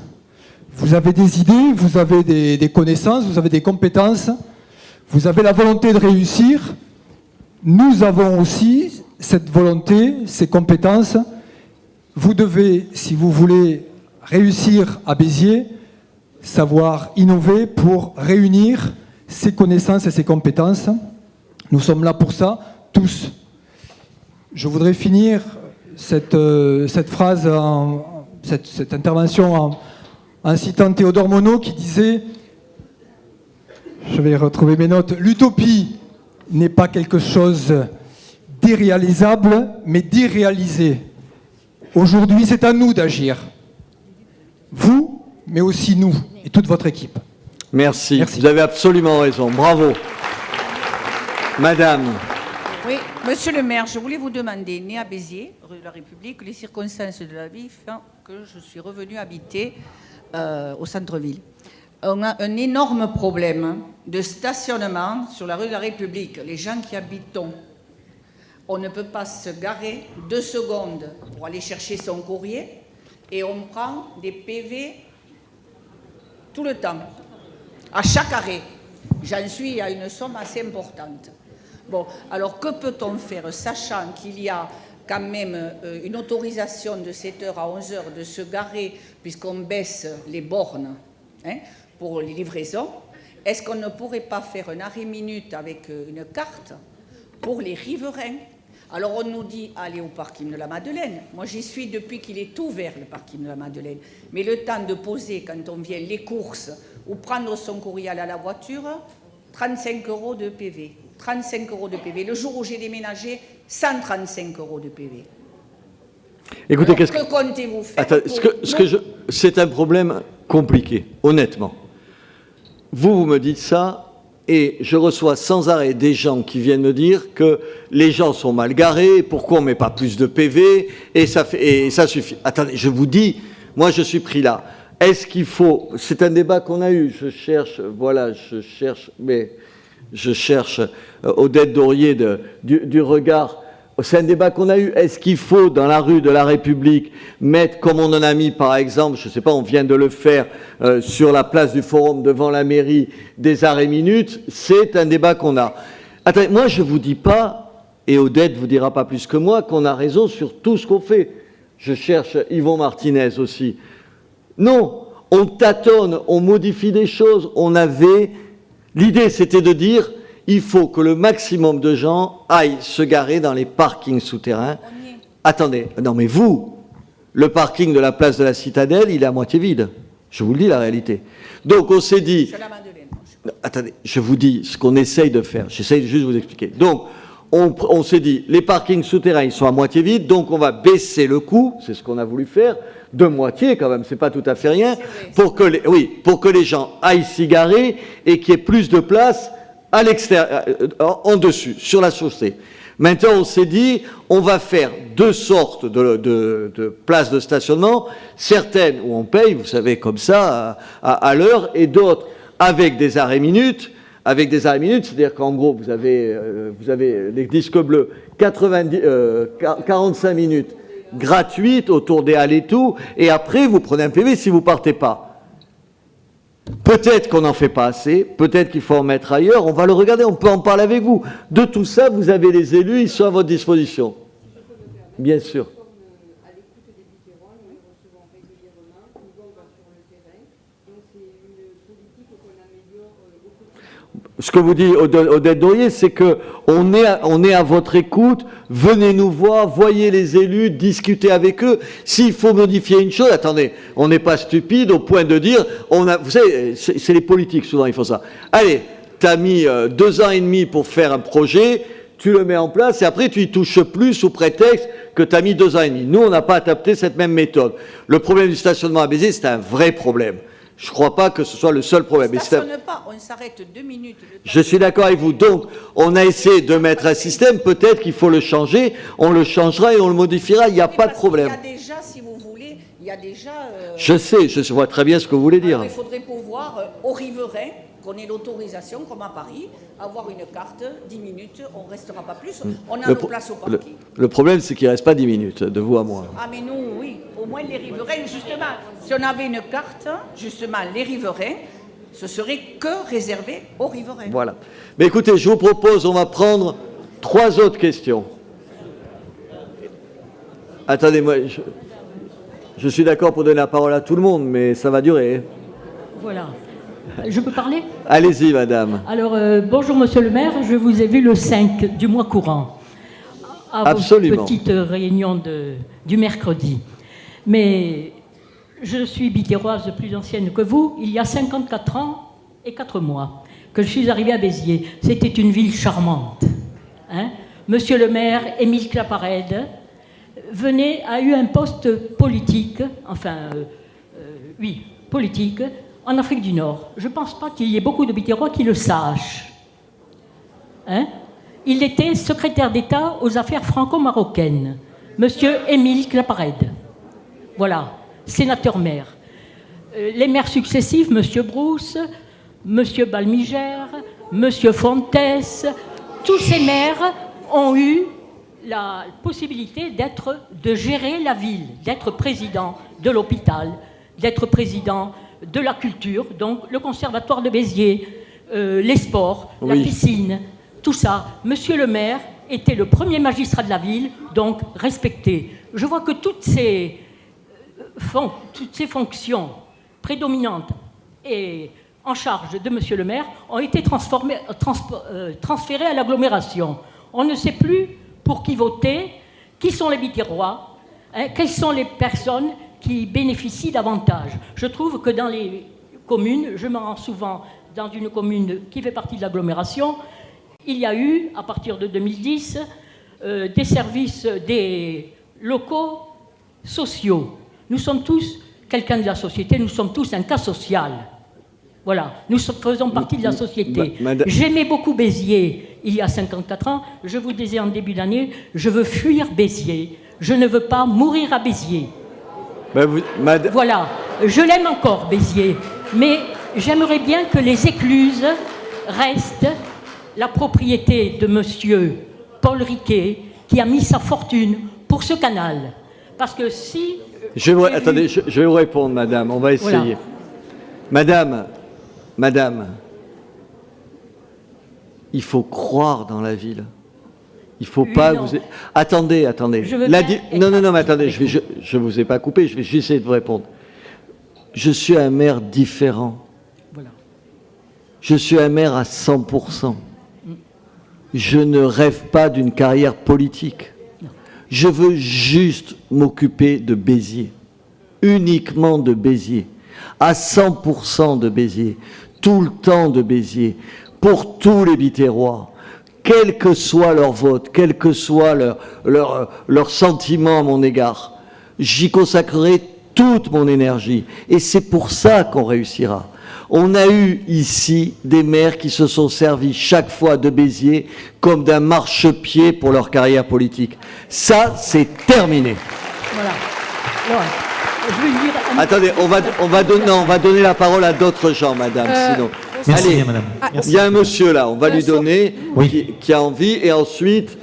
S: Vous avez des idées, vous avez des connaissances, vous avez des compétences, vous avez la volonté de réussir. Nous avons aussi cette volonté, ces compétences. Vous devez, si vous voulez réussir à Béziers, savoir innover pour réunir ces connaissances et ces compétences. Nous sommes là pour ça, tous. Je voudrais finir cette phrase, cette intervention en citant Théodore Monod qui disait, je vais retrouver mes notes, l'utopie n'est pas quelque chose d'irréalisable, mais d'irréalisé. Aujourd'hui, c'est à nous d'agir. Vous, mais aussi nous, et toute votre équipe.
A: Merci. Vous avez absolument raison. Bravo. Madame.
T: Oui, monsieur le maire, je voulais vous demander, né à Béziers, rue de la République, les circonstances de la vie font que je suis revenue habiter au centre-ville. On a un énorme problème de stationnement sur la rue de la République. Les gens qui habitent, on ne peut pas se garer 2 secondes pour aller chercher son courrier et on prend des PV tout le temps, à chaque arrêt. J'en suis à une somme assez importante. Bon, alors que peut-on faire, sachant qu'il y a quand même une autorisation de 7h à 11h de se garer, puisqu'on baisse les bornes pour les livraisons? Est-ce qu'on ne pourrait pas faire un arrêt-minute avec une carte pour les riverains? Alors on nous dit, allez au parking de la Madeleine. Moi j'y suis depuis qu'il est ouvert, le parking de la Madeleine. Mais le temps de poser, quand on vient les courses, ou prendre son courriel à la voiture, 35 € de PV. 35 € de PV. Le jour où j'ai déménagé, 135 € de PV.
A: Écoutez,
T: alors, que comptez-vous faire?
A: Attends, c'est un problème compliqué, honnêtement. Vous me dites ça, et je reçois sans arrêt des gens qui viennent me dire que les gens sont mal garés, pourquoi on ne met pas plus de PV, et ça suffit. Attendez, je vous dis, moi je suis pris là. Est-ce qu'il faut... C'est un débat qu'on a eu, je cherche Odette Dorier du Regard. C'est un débat qu'on a eu. Est-ce qu'il faut, dans la rue de la République, mettre, comme on en a mis par exemple, je ne sais pas, on vient de le faire sur la place du Forum devant la mairie, des arrêts minutes? C'est un débat qu'on a. Attendez, moi je ne vous dis pas, et Odette ne vous dira pas plus que moi, qu'on a raison sur tout ce qu'on fait. Je cherche Yvon Martinez aussi. Non, on tâtonne, on modifie des choses. L'idée c'était de dire, il faut que le maximum de gens aillent se garer dans les parkings souterrains. Attendez, non mais vous, le parking de la place de la Citadelle, il est à moitié vide. Je vous le dis la réalité. Donc on s'est dit... Attendez, je vous dis ce qu'on essaye de faire. J'essaye juste de vous expliquer. Donc on s'est dit, les parkings souterrains, ils sont à moitié vides, donc on va baisser le coût, c'est ce qu'on a voulu faire, de moitié quand même, c'est pas tout à fait rien, pour que les gens aillent s'y garer et qu'il y ait plus de place à l'extérieur, en dessus, sur la chaussée. Maintenant, on s'est dit, on va faire 2 sortes de places de stationnement, certaines où on paye, vous savez, comme ça, à l'heure, et d'autres avec des arrêts minutes. Avec des arrêts minutes, c'est-à-dire qu'en gros, vous avez les disques bleus, 45 minutes gratuites autour des halles et tout, et après, vous prenez un PV si vous ne partez pas. Peut-être qu'on n'en fait pas assez, peut-être qu'il faut en mettre ailleurs, on va le regarder, on peut en parler avec vous. De tout ça, vous avez les élus, ils sont à votre disposition. Bien sûr. Ce que vous dites, Odette Dorier, c'est qu'on est à votre écoute, venez nous voir, voyez les élus, discutez avec eux. S'il faut modifier une chose, attendez, on n'est pas stupide au point de dire, vous savez, c'est les politiques souvent, ils font ça. Allez, tu as mis 2 ans et demi pour faire un projet, tu le mets en place et après tu y touches plus sous prétexte que tu as mis 2 ans et demi. Nous, on n'a pas adapté cette même méthode. Le problème du stationnement à Béziers, c'est un vrai problème. Je ne crois pas que ce soit le seul problème.
T: On ne stationne pas, on s'arrête 2 minutes.
A: Je suis d'accord avec vous. Donc, on a essayé de mettre un système, peut-être qu'il faut le changer, on le changera et on le modifiera, il n'y a pas de problème.
T: Il y a déjà, si vous voulez, il y a déjà...
A: Je sais, je vois très bien ce que vous voulez dire.
T: Alors, il faudrait pouvoir, aux riverains, qu'on ait l'autorisation, comme à Paris, avoir une carte, 10 minutes, on ne restera pas plus, on a nos places au parking.
A: Le problème, c'est qu'il ne reste pas 10 minutes, de vous à moi.
T: Ah mais nous, oui, au moins les riverains, justement, si on avait une carte, justement, les riverains, ce serait que réservé aux riverains.
A: Voilà. Mais écoutez, je vous propose, on va prendre 3 autres questions. Attendez, moi, je suis d'accord pour donner la parole à tout le monde, mais ça va durer.
U: Voilà. Je peux parler?
A: Allez-y, madame.
U: Alors, bonjour, monsieur le maire. Je vous ai vu le 5 du mois courant, à
A: Absolument.
U: votre petite réunion du mercredi. Mais je suis bitéroise plus ancienne que vous. Il y a 54 ans et 4 mois que je suis arrivée à Béziers. C'était une ville charmante. Hein? Monsieur le maire, Émile Claparède, a eu un poste politique, politique, en Afrique du Nord. Je ne pense pas qu'il y ait beaucoup de Biterrois qui le sachent. Hein? Il était secrétaire d'État aux affaires franco-marocaines, monsieur Émile Claparède. Voilà, sénateur-maire. Les maires successifs, monsieur Brousse, monsieur Balmigère, monsieur Fontès, tous ces maires ont eu la possibilité de gérer la ville, d'être président de l'hôpital, d'être président de la culture, donc le conservatoire de Béziers, les sports, la piscine, tout ça. Monsieur le maire était le premier magistrat de la ville, donc respecté. Je vois que toutes ces fonctions prédominantes et en charge de monsieur le maire ont été transférées à l'agglomération. On ne sait plus pour qui voter, qui sont les Biterrois, quelles sont les personnes qui bénéficient davantage. Je trouve que dans les communes, je me rends souvent dans une commune qui fait partie de l'agglomération, il y a eu, à partir de 2010, des services, des locaux sociaux. Nous sommes tous quelqu'un de la société, nous sommes tous un cas social. Voilà, nous faisons partie de la société. J'aimais beaucoup Béziers il y a 54 ans. Je vous disais en début d'année, je veux fuir Béziers. Je ne veux pas mourir à Béziers. Voilà, je l'aime encore, Béziers, mais j'aimerais bien que les écluses restent la propriété de monsieur Paul Riquet, qui a mis sa fortune pour ce canal. Parce que si...
A: Attendez, je vais vous répondre, madame, on va essayer. Voilà. Madame, il faut croire dans la ville. Il ne faut pas vous... Attendez. Non, mais attendez, je ne vous ai pas coupé, je vais juste essayer de vous répondre. Je suis un maire différent. Voilà. Je suis un maire à 100%. Je ne rêve pas d'une carrière politique. Non. Je veux juste m'occuper de Béziers. Uniquement de Béziers. À 100% de Béziers. Tout le temps de Béziers. Pour tous les Biterrois. Quel que soit leur vote, quel que soit leur sentiment à mon égard, j'y consacrerai toute mon énergie. Et c'est pour ça qu'on réussira. On a eu ici des maires qui se sont servis chaque fois de Béziers comme d'un marchepied pour leur carrière politique. Ça, c'est terminé.
U: Voilà. Alors, je veux dire...
A: Attendez, on va donner la parole à d'autres gens, madame, sinon...
D: Merci,
A: allez,
D: madame.
A: Il y a un monsieur là, on va lui donner, qui a envie, et ensuite...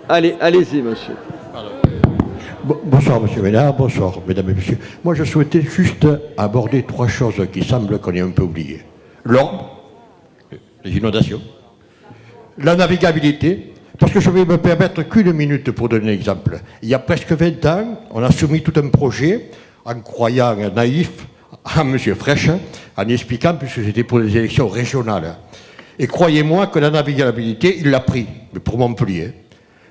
A: Allez-y, monsieur.
V: Bonsoir, monsieur Ménard, bonsoir, mesdames et messieurs. Moi, je souhaitais juste aborder 3 choses qui semblent qu'on ait un peu oubliées. L'ordre, les inondations, la navigabilité, parce que je vais me permettre qu'une minute pour donner un exemple. Il y a presque 20 ans, on a soumis tout un projet, en croyant naïf, à M. Frêche, en expliquant, puisque c'était pour les élections régionales. Et croyez-moi que la navigabilité, il l'a pris, mais pour Montpellier,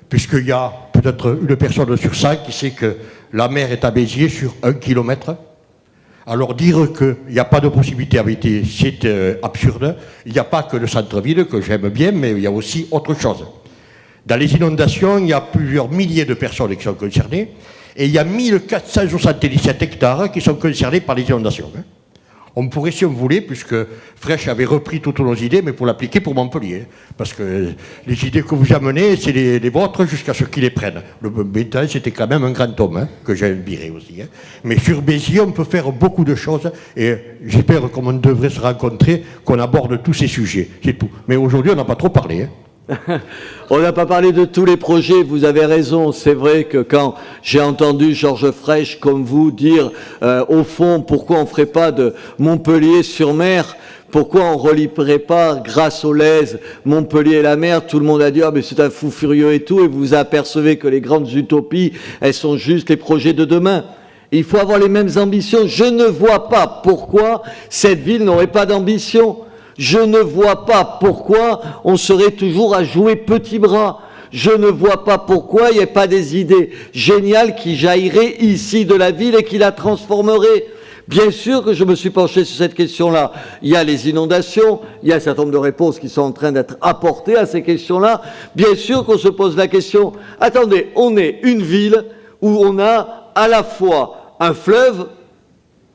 V: puisqu'il y a peut-être une personne sur 5 qui sait que la mer est à Béziers sur 1 kilomètre. Alors dire qu'il n'y a pas de possibilité d'habiter, c'est absurde. Il n'y a pas que le centre-ville, que j'aime bien, mais il y a aussi autre chose. Dans les inondations, il y a plusieurs milliers de personnes qui sont concernées, et il y a 1477 hectares qui sont concernés par les inondations. On pourrait, si on voulait, puisque Fresh avait repris toutes nos idées, mais pour l'appliquer pour Montpellier. Parce que les idées que vous amenez, c'est les vôtres jusqu'à ce qu'ils les prennent. Le Bétain, c'était quand même un grand homme, que j'ai viré aussi. Mais sur Béziers, on peut faire beaucoup de choses, et j'espère qu'on devrait se rencontrer, qu'on aborde tous ces sujets. C'est tout. Mais aujourd'hui, on n'a pas trop parlé.
A: On n'a pas parlé de tous les projets, vous avez raison. C'est vrai que quand j'ai entendu Georges Frêche comme vous dire, au fond, pourquoi on ne ferait pas de Montpellier-sur-Mer, pourquoi on ne relierait pas, grâce aux Lèze, Montpellier et la mer, tout le monde a dit « Ah, mais c'est un fou furieux et tout », et vous apercevez que les grandes utopies, elles sont juste les projets de demain. Il faut avoir les mêmes ambitions. Je ne vois pas pourquoi cette ville n'aurait pas d'ambition. Je ne vois pas pourquoi on serait toujours à jouer petit bras. Je ne vois pas pourquoi il n'y a pas des idées géniales qui jailliraient ici de la ville et qui la transformeraient. Bien sûr que je me suis penché sur cette question-là. Il y a les inondations, il y a un certain nombre de réponses qui sont en train d'être apportées à ces questions-là. Bien sûr qu'on se pose la question, attendez, on est une ville où on a à la fois un fleuve,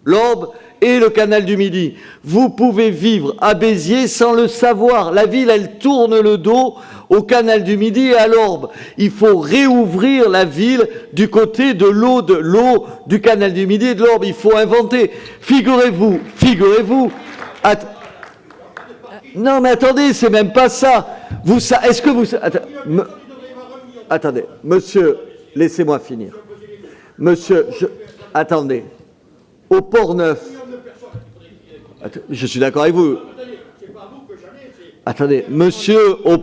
A: l'Orbe, et le canal du Midi. Vous pouvez vivre à Béziers sans le savoir. La ville, elle tourne le dos au canal du Midi et à l'Orbe. Il faut réouvrir la ville du côté de l'eau du canal du Midi et de l'Orbe. Il faut inventer. Figurez-vous. Non, mais attendez, c'est même pas ça. Est-ce que vous... Attendez, monsieur, laissez-moi finir. Monsieur, attendez. Au Port-Neuf, je suis d'accord avec vous. Attendez, monsieur au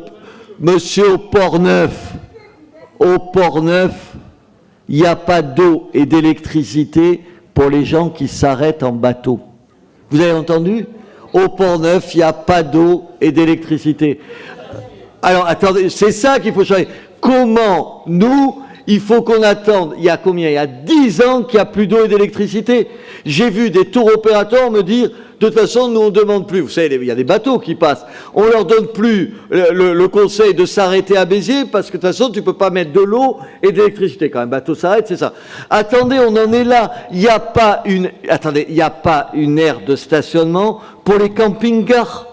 A: Port-Neuf, il n'y a pas d'eau et d'électricité pour les gens qui s'arrêtent en bateau. Vous avez entendu? Au Port-Neuf, il n'y a pas d'eau et d'électricité. Alors, attendez, c'est ça qu'il faut changer. Comment, nous, il faut qu'on attende, il y a combien? Il y a 10 ans qu'il n'y a plus d'eau et d'électricité. J'ai vu des tours opérateurs me dire, de toute façon, nous on ne demande plus. Vous savez, il y a des bateaux qui passent. On ne leur donne plus le conseil de s'arrêter à Béziers parce que de toute façon, tu ne peux pas mettre de l'eau et de l'électricité. Quand un bateau s'arrête, c'est ça. Attendez, on en est là. Il n'y a pas une aire de stationnement pour les camping-cars.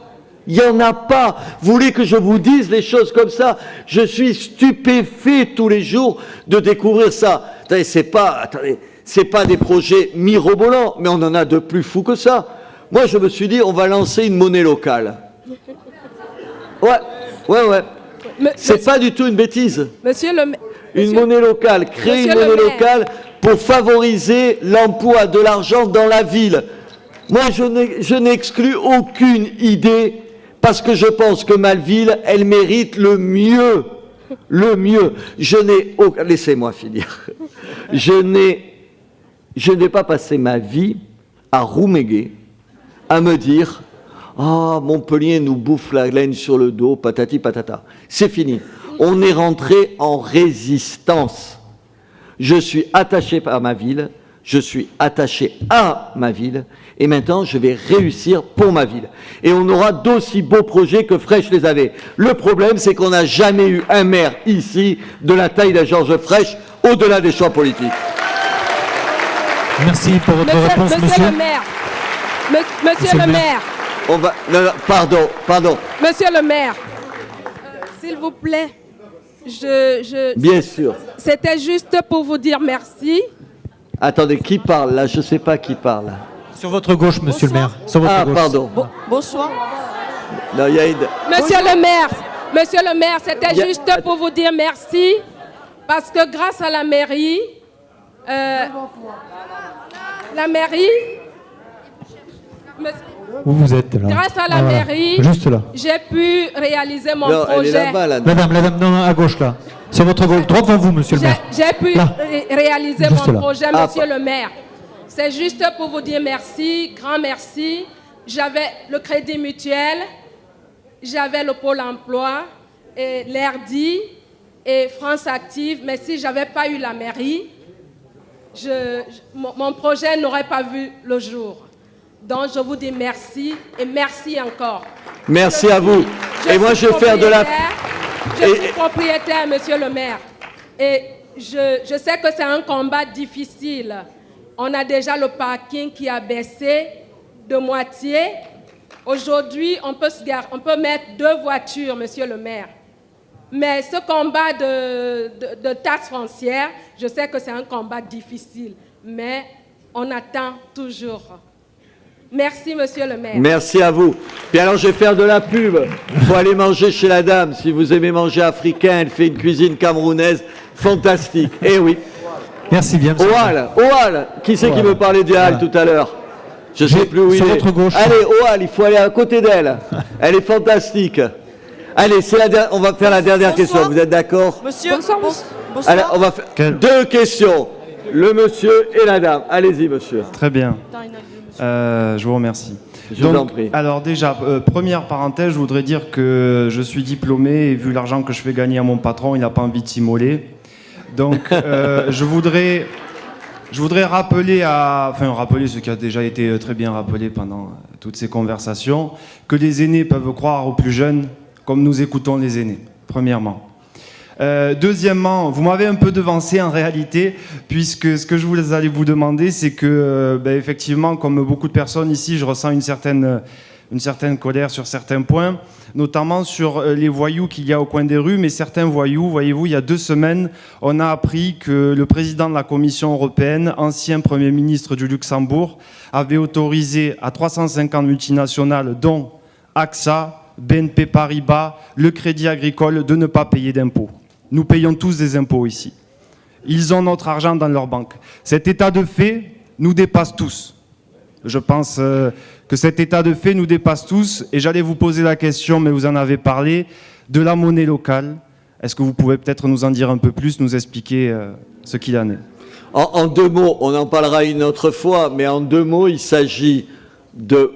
A: Il n'y en a pas. Vous voulez que je vous dise les choses comme ça? Je suis stupéfait tous les jours de découvrir ça. Attendez, c'est pas des projets mirobolants, mais on en a de plus fous que ça. Moi, je me suis dit, on va lancer une monnaie locale. Ouais. C'est pas du tout une bêtise. Une monnaie locale, créer une monnaie locale pour favoriser l'emploi de l'argent dans la ville. Moi, je n'exclus aucune idée parce que je pense que Malville, elle mérite le mieux. Le mieux. Laissez-moi finir. Je n'ai pas passé ma vie à rouméguer, à me dire « Ah, Montpellier nous bouffe la laine sur le dos, patati patata. » C'est fini. On est rentré en résistance. Je suis attaché par ma ville, je suis attaché à ma ville, et maintenant je vais réussir pour ma ville. Et on aura d'aussi beaux projets que Frêche les avait. Le problème, c'est qu'on n'a jamais eu un maire ici de la taille de Georges Frêche, au-delà des choix politiques.
D: Merci pour votre réponse, monsieur.
B: Monsieur le maire. Monsieur le maire.
A: Non, pardon.
B: Monsieur le maire, s'il vous plaît,
A: Bien sûr.
B: C'était juste pour vous dire merci.
A: Attendez, qui parle là? Je ne sais pas qui parle.
D: Sur votre gauche, monsieur le maire. Sur votre gauche.
A: Pardon.
B: Bonsoir.
A: Non, il y a une...
B: Monsieur le maire, c'était juste pour vous dire merci, parce que grâce à la mairie,
D: Où vous êtes là?
B: Grâce à la mairie,
D: juste là.
B: j'ai pu réaliser mon projet.
A: Elle est là-bas, là.
D: Madame, non, à gauche là. Sur votre gauche, droit devant vous, monsieur le maire.
B: J'ai pu réaliser
D: juste
B: mon
D: là.
B: projet, monsieur le maire. C'est juste pour vous dire merci, grand merci. J'avais le Crédit Mutuel, j'avais le Pôle emploi, et l'ERDI et France Active, mais si je n'avais pas eu la mairie, mon projet n'aurait pas vu le jour. Donc je vous dis merci et merci encore.
A: Merci à vous. Et moi, je vais faire de la...
B: Je suis propriétaire, monsieur le maire. Et je sais que c'est un combat difficile. On a déjà le parking qui a baissé de moitié. Aujourd'hui, on peut mettre 2 voitures, monsieur le maire. Mais ce combat de taxe foncière, je sais que c'est un combat difficile. Mais on attend toujours. Merci, monsieur le maire.
A: Merci à vous. Puis alors, je vais faire de la pub. Il faut aller manger chez la dame. Si vous aimez manger africain, elle fait une cuisine camerounaise fantastique. Eh oui.
D: Merci bien.
A: Oal. Qui c'est qui me parlait du Hall tout à l'heure? Je ne sais plus où il est.
D: Votre gauche.
A: Allez, Oal, il faut aller à côté d'elle. Elle est fantastique. Allez, on va faire la dernière question. Vous êtes d'accord?
C: Monsieur, bonsoir.
A: Allez, on va faire 2 questions. Le monsieur et la dame. Allez-y, monsieur.
F: Très bien. Je vous remercie.
A: Je vous en prie.
F: Alors déjà, première parenthèse, je voudrais dire que je suis diplômé et vu l'argent que je fais gagner à mon patron, il n'a pas envie de s'immoler. Donc je voudrais rappeler ce qui a déjà été très bien rappelé pendant toutes ces conversations, que les aînés peuvent croire aux plus jeunes comme nous écoutons les aînés, premièrement. Deuxièmement, vous m'avez un peu devancé en réalité, puisque ce que je voulais aller vous demander, c'est que, effectivement, comme beaucoup de personnes ici, je ressens une certaine colère sur certains points, notamment sur les voyous qu'il y a au coin des rues, mais certains voyous, voyez-vous, il y a 2 semaines, on a appris que le président de la Commission européenne, ancien Premier ministre du Luxembourg, avait autorisé à 350 multinationales, dont AXA, BNP Paribas, le Crédit Agricole, de ne pas payer d'impôts. Nous payons tous des impôts ici. Ils ont notre argent dans leur banque. Cet état de fait nous dépasse tous. Je pense que cet état de fait nous dépasse tous. Et j'allais vous poser la question, mais vous en avez parlé, de la monnaie locale. Est-ce que vous pouvez peut-être nous en dire un peu plus, nous expliquer ce qu'il en est?
A: En 2 mots, on en parlera une autre fois, mais en 2 mots, il s'agit de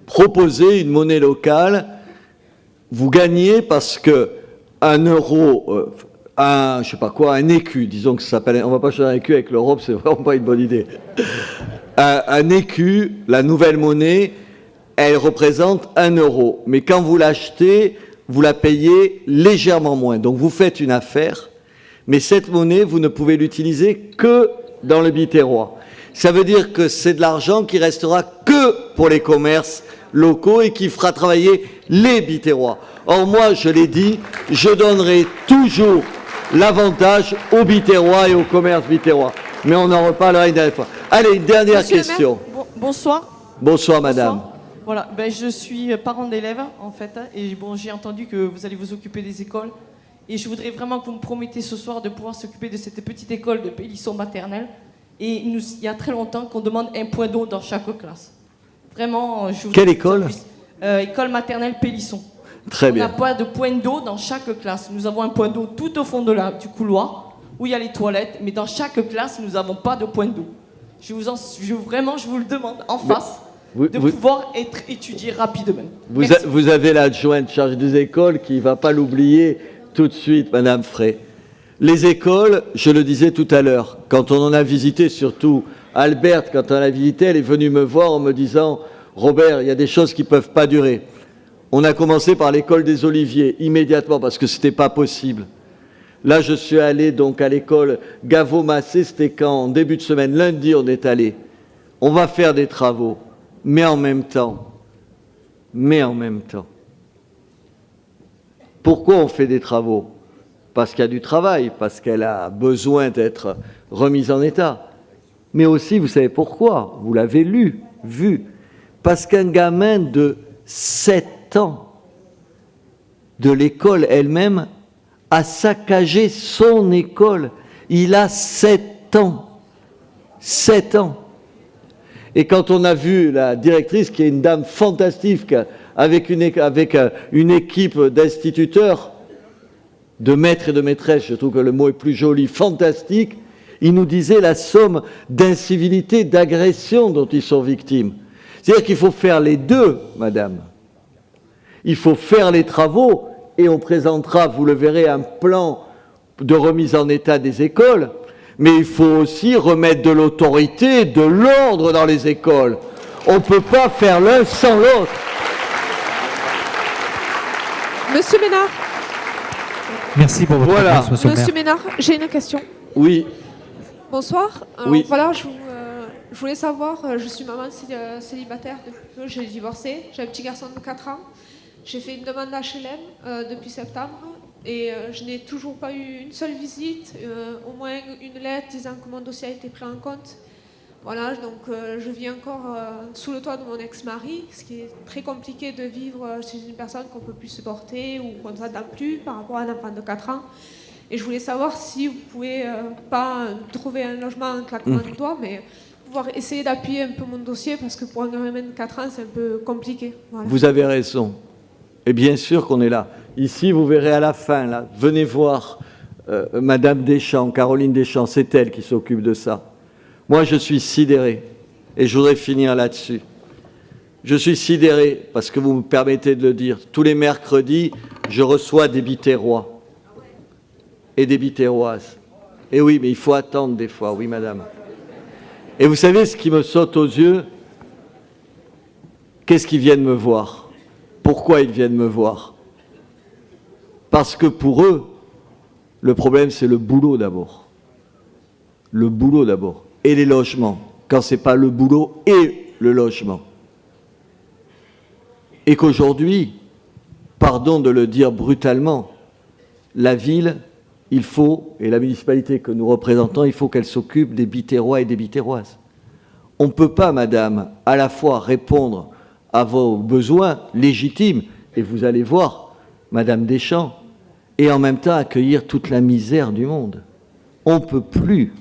A: proposer une monnaie locale. Vous gagnez parce que 1 euro, je sais pas quoi, un écu, disons que ça s'appelle, on va pas changer un écu avec l'Europe, c'est vraiment pas une bonne idée. Un écu, la nouvelle monnaie, elle représente 1 euro. Mais quand vous l'achetez, vous la payez légèrement moins. Donc vous faites une affaire, mais cette monnaie, vous ne pouvez l'utiliser que dans le biterrois. Ça veut dire que c'est de l'argent qui restera que pour les commerces locaux et qui fera travailler les biterrois. Or moi, je l'ai dit, je donnerai toujours l'avantage aux biterrois et aux commerces biterrois. Mais on en reparlera une dernière fois. Allez, une dernière
C: Monsieur
A: question.
C: le maire, bonsoir.
A: Bonsoir, madame.
C: Bonsoir. Voilà, je suis parent d'élèves, en fait, et j'ai entendu que vous allez vous occuper des écoles. Et je voudrais vraiment que vous me promettez ce soir de pouvoir s'occuper de cette petite école de Pélisson maternelle. Et il y a très longtemps qu'on demande un point d'eau dans chaque classe. Vraiment, je vous...
A: Quelle école?
C: École maternelle Pélisson.
A: Très bien.
C: On n'a pas de point d'eau dans chaque classe. Nous avons un point d'eau tout au fond du couloir, où il y a les toilettes, mais dans chaque classe, nous n'avons pas de point d'eau. Je vous le demande en face, pouvoir être étudié rapidement.
A: Vous avez l'adjointe chargée des écoles qui ne va pas l'oublier tout de suite, madame Frey. Les écoles, je le disais tout à l'heure, quand on en a visité, surtout Albert, quand on a visité, elle est venue me voir en me disant « Robert, il y a des choses qui ne peuvent pas durer ». On a commencé par l'école des Oliviers, immédiatement, parce que ce n'était pas possible. Là, je suis allé donc à l'école Gaveau-Massé, c'était quand, en début de semaine, lundi, on est allé. On va faire des travaux, mais en même temps, pourquoi on fait des travaux? Parce qu'il y a du travail, parce qu'elle a besoin d'être remise en état. Mais aussi, vous savez pourquoi? Vous l'avez vu. Parce qu'un gamin de 7 ans de l'école elle-même a saccagé son école. Il a 7 ans. 7 ans. Et quand on a vu la directrice, qui est une dame fantastique, avec une équipe d'instituteurs, de maîtres et de maîtresses, je trouve que le mot est plus joli, fantastique, il nous disait la somme d'incivilité, d'agression dont ils sont victimes. C'est-à-dire qu'il faut faire les deux, madame. Il faut faire les travaux, et on présentera, vous le verrez, un plan de remise en état des écoles, Mais il faut aussi remettre de l'autorité, de l'ordre dans les écoles. On ne peut pas faire l'un sans l'autre.
G: Monsieur Ménard.
D: Merci pour votre réponse, monsieur le maire.
G: Monsieur Ménard, j'ai une question.
A: Oui.
G: Bonsoir. Alors,
A: Oui.
G: voilà, je voulais savoir, je suis maman célibataire depuis peu, j'ai divorcé, j'ai un petit garçon de 4 ans. J'ai fait une demande d'HLM depuis septembre et je n'ai toujours pas eu une seule visite, au moins une lettre disant que mon dossier a été pris en compte. Voilà, donc je vis encore sous le toit de mon ex-mari, ce qui est très compliqué de vivre chez une personne qu'on ne peut plus supporter ou qu'on ne s'attend plus par rapport à un enfant de 4 ans. Et je voulais savoir si vous pouvez pas trouver un logement en claquement de doigts, mais pouvoir essayer d'appuyer un peu mon dossier parce que pour un gamin de 4 ans, c'est un peu compliqué. Voilà.
A: Vous avez raison. Et bien sûr qu'on est là. Ici, vous verrez à la fin, là, venez voir Madame Deschamps, Caroline Deschamps, c'est elle qui s'occupe de ça. Moi, je suis sidéré, et je voudrais finir là-dessus. Je suis sidéré, parce que vous me permettez de le dire, tous les mercredis, je reçois des Biterrois et des Biterroises. Et oui, mais il faut attendre des fois, oui, madame. Et vous savez ce qui me saute aux yeux? Qu'est-ce qu'ils viennent me voir? Pourquoi ils viennent me voir? Parce que pour eux, le problème, c'est le boulot d'abord. Le boulot d'abord. Et les logements, quand ce n'est pas le boulot et le logement. Et qu'aujourd'hui, pardon de le dire brutalement, la ville, il faut, et la municipalité que nous représentons, il faut qu'elle s'occupe des Biterrois et des Biterroises. On ne peut pas, madame, à la fois répondre à vos besoins légitimes, et vous allez voir, madame Deschamps, et en même temps accueillir toute la misère du monde. On ne peut plus.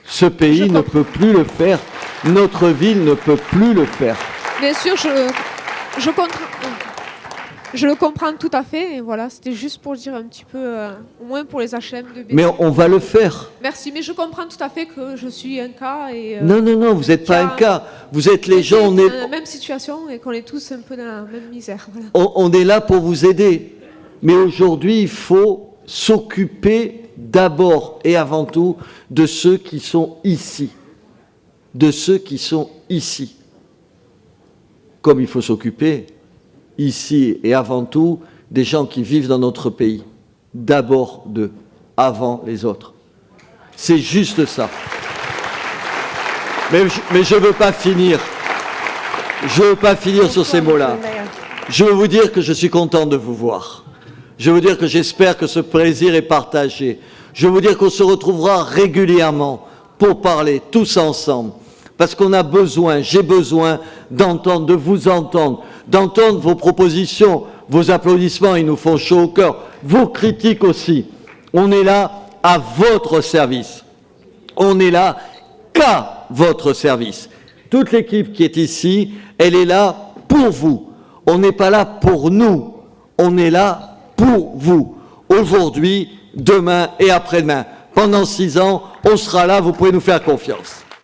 A: Ce pays ne peut plus le faire. Notre ville ne peut plus le faire.
G: Bien sûr, je le comprends tout à fait. Et voilà, c'était juste pour dire un petit peu, au moins pour les HLM de Béziers.
A: Mais on va le faire.
G: Merci, mais je comprends tout à fait que je suis un cas. Et,
A: Non, vous n'êtes pas un cas. Vous êtes les gens.
G: On est dans la même situation et qu'on est tous un peu dans la même misère. Voilà.
A: On est là pour vous aider. Mais aujourd'hui, il faut s'occuper d'abord et avant tout de ceux qui sont ici. De ceux qui sont ici. Comme il faut s'occuper ici et avant tout des gens qui vivent dans notre pays. D'abord d'eux, avant les autres. C'est juste ça. Mais je ne veux pas finir. Je ne veux pas finir sur ces mots-là. Je veux vous dire que je suis content de vous voir. Je veux vous dire que j'espère que ce plaisir est partagé. Je veux vous dire qu'on se retrouvera régulièrement pour parler tous ensemble. Parce qu'on a besoin, j'ai besoin d'entendre, de vous entendre, d'entendre vos propositions, vos applaudissements, ils nous font chaud au cœur, vos critiques aussi. On est là à votre service. On est là qu'à votre service. Toute l'équipe qui est ici, elle est là pour vous. On n'est pas là pour nous. On est là pour vous. Aujourd'hui, demain et après-demain. Pendant 6 ans, on sera là, vous pouvez nous faire confiance.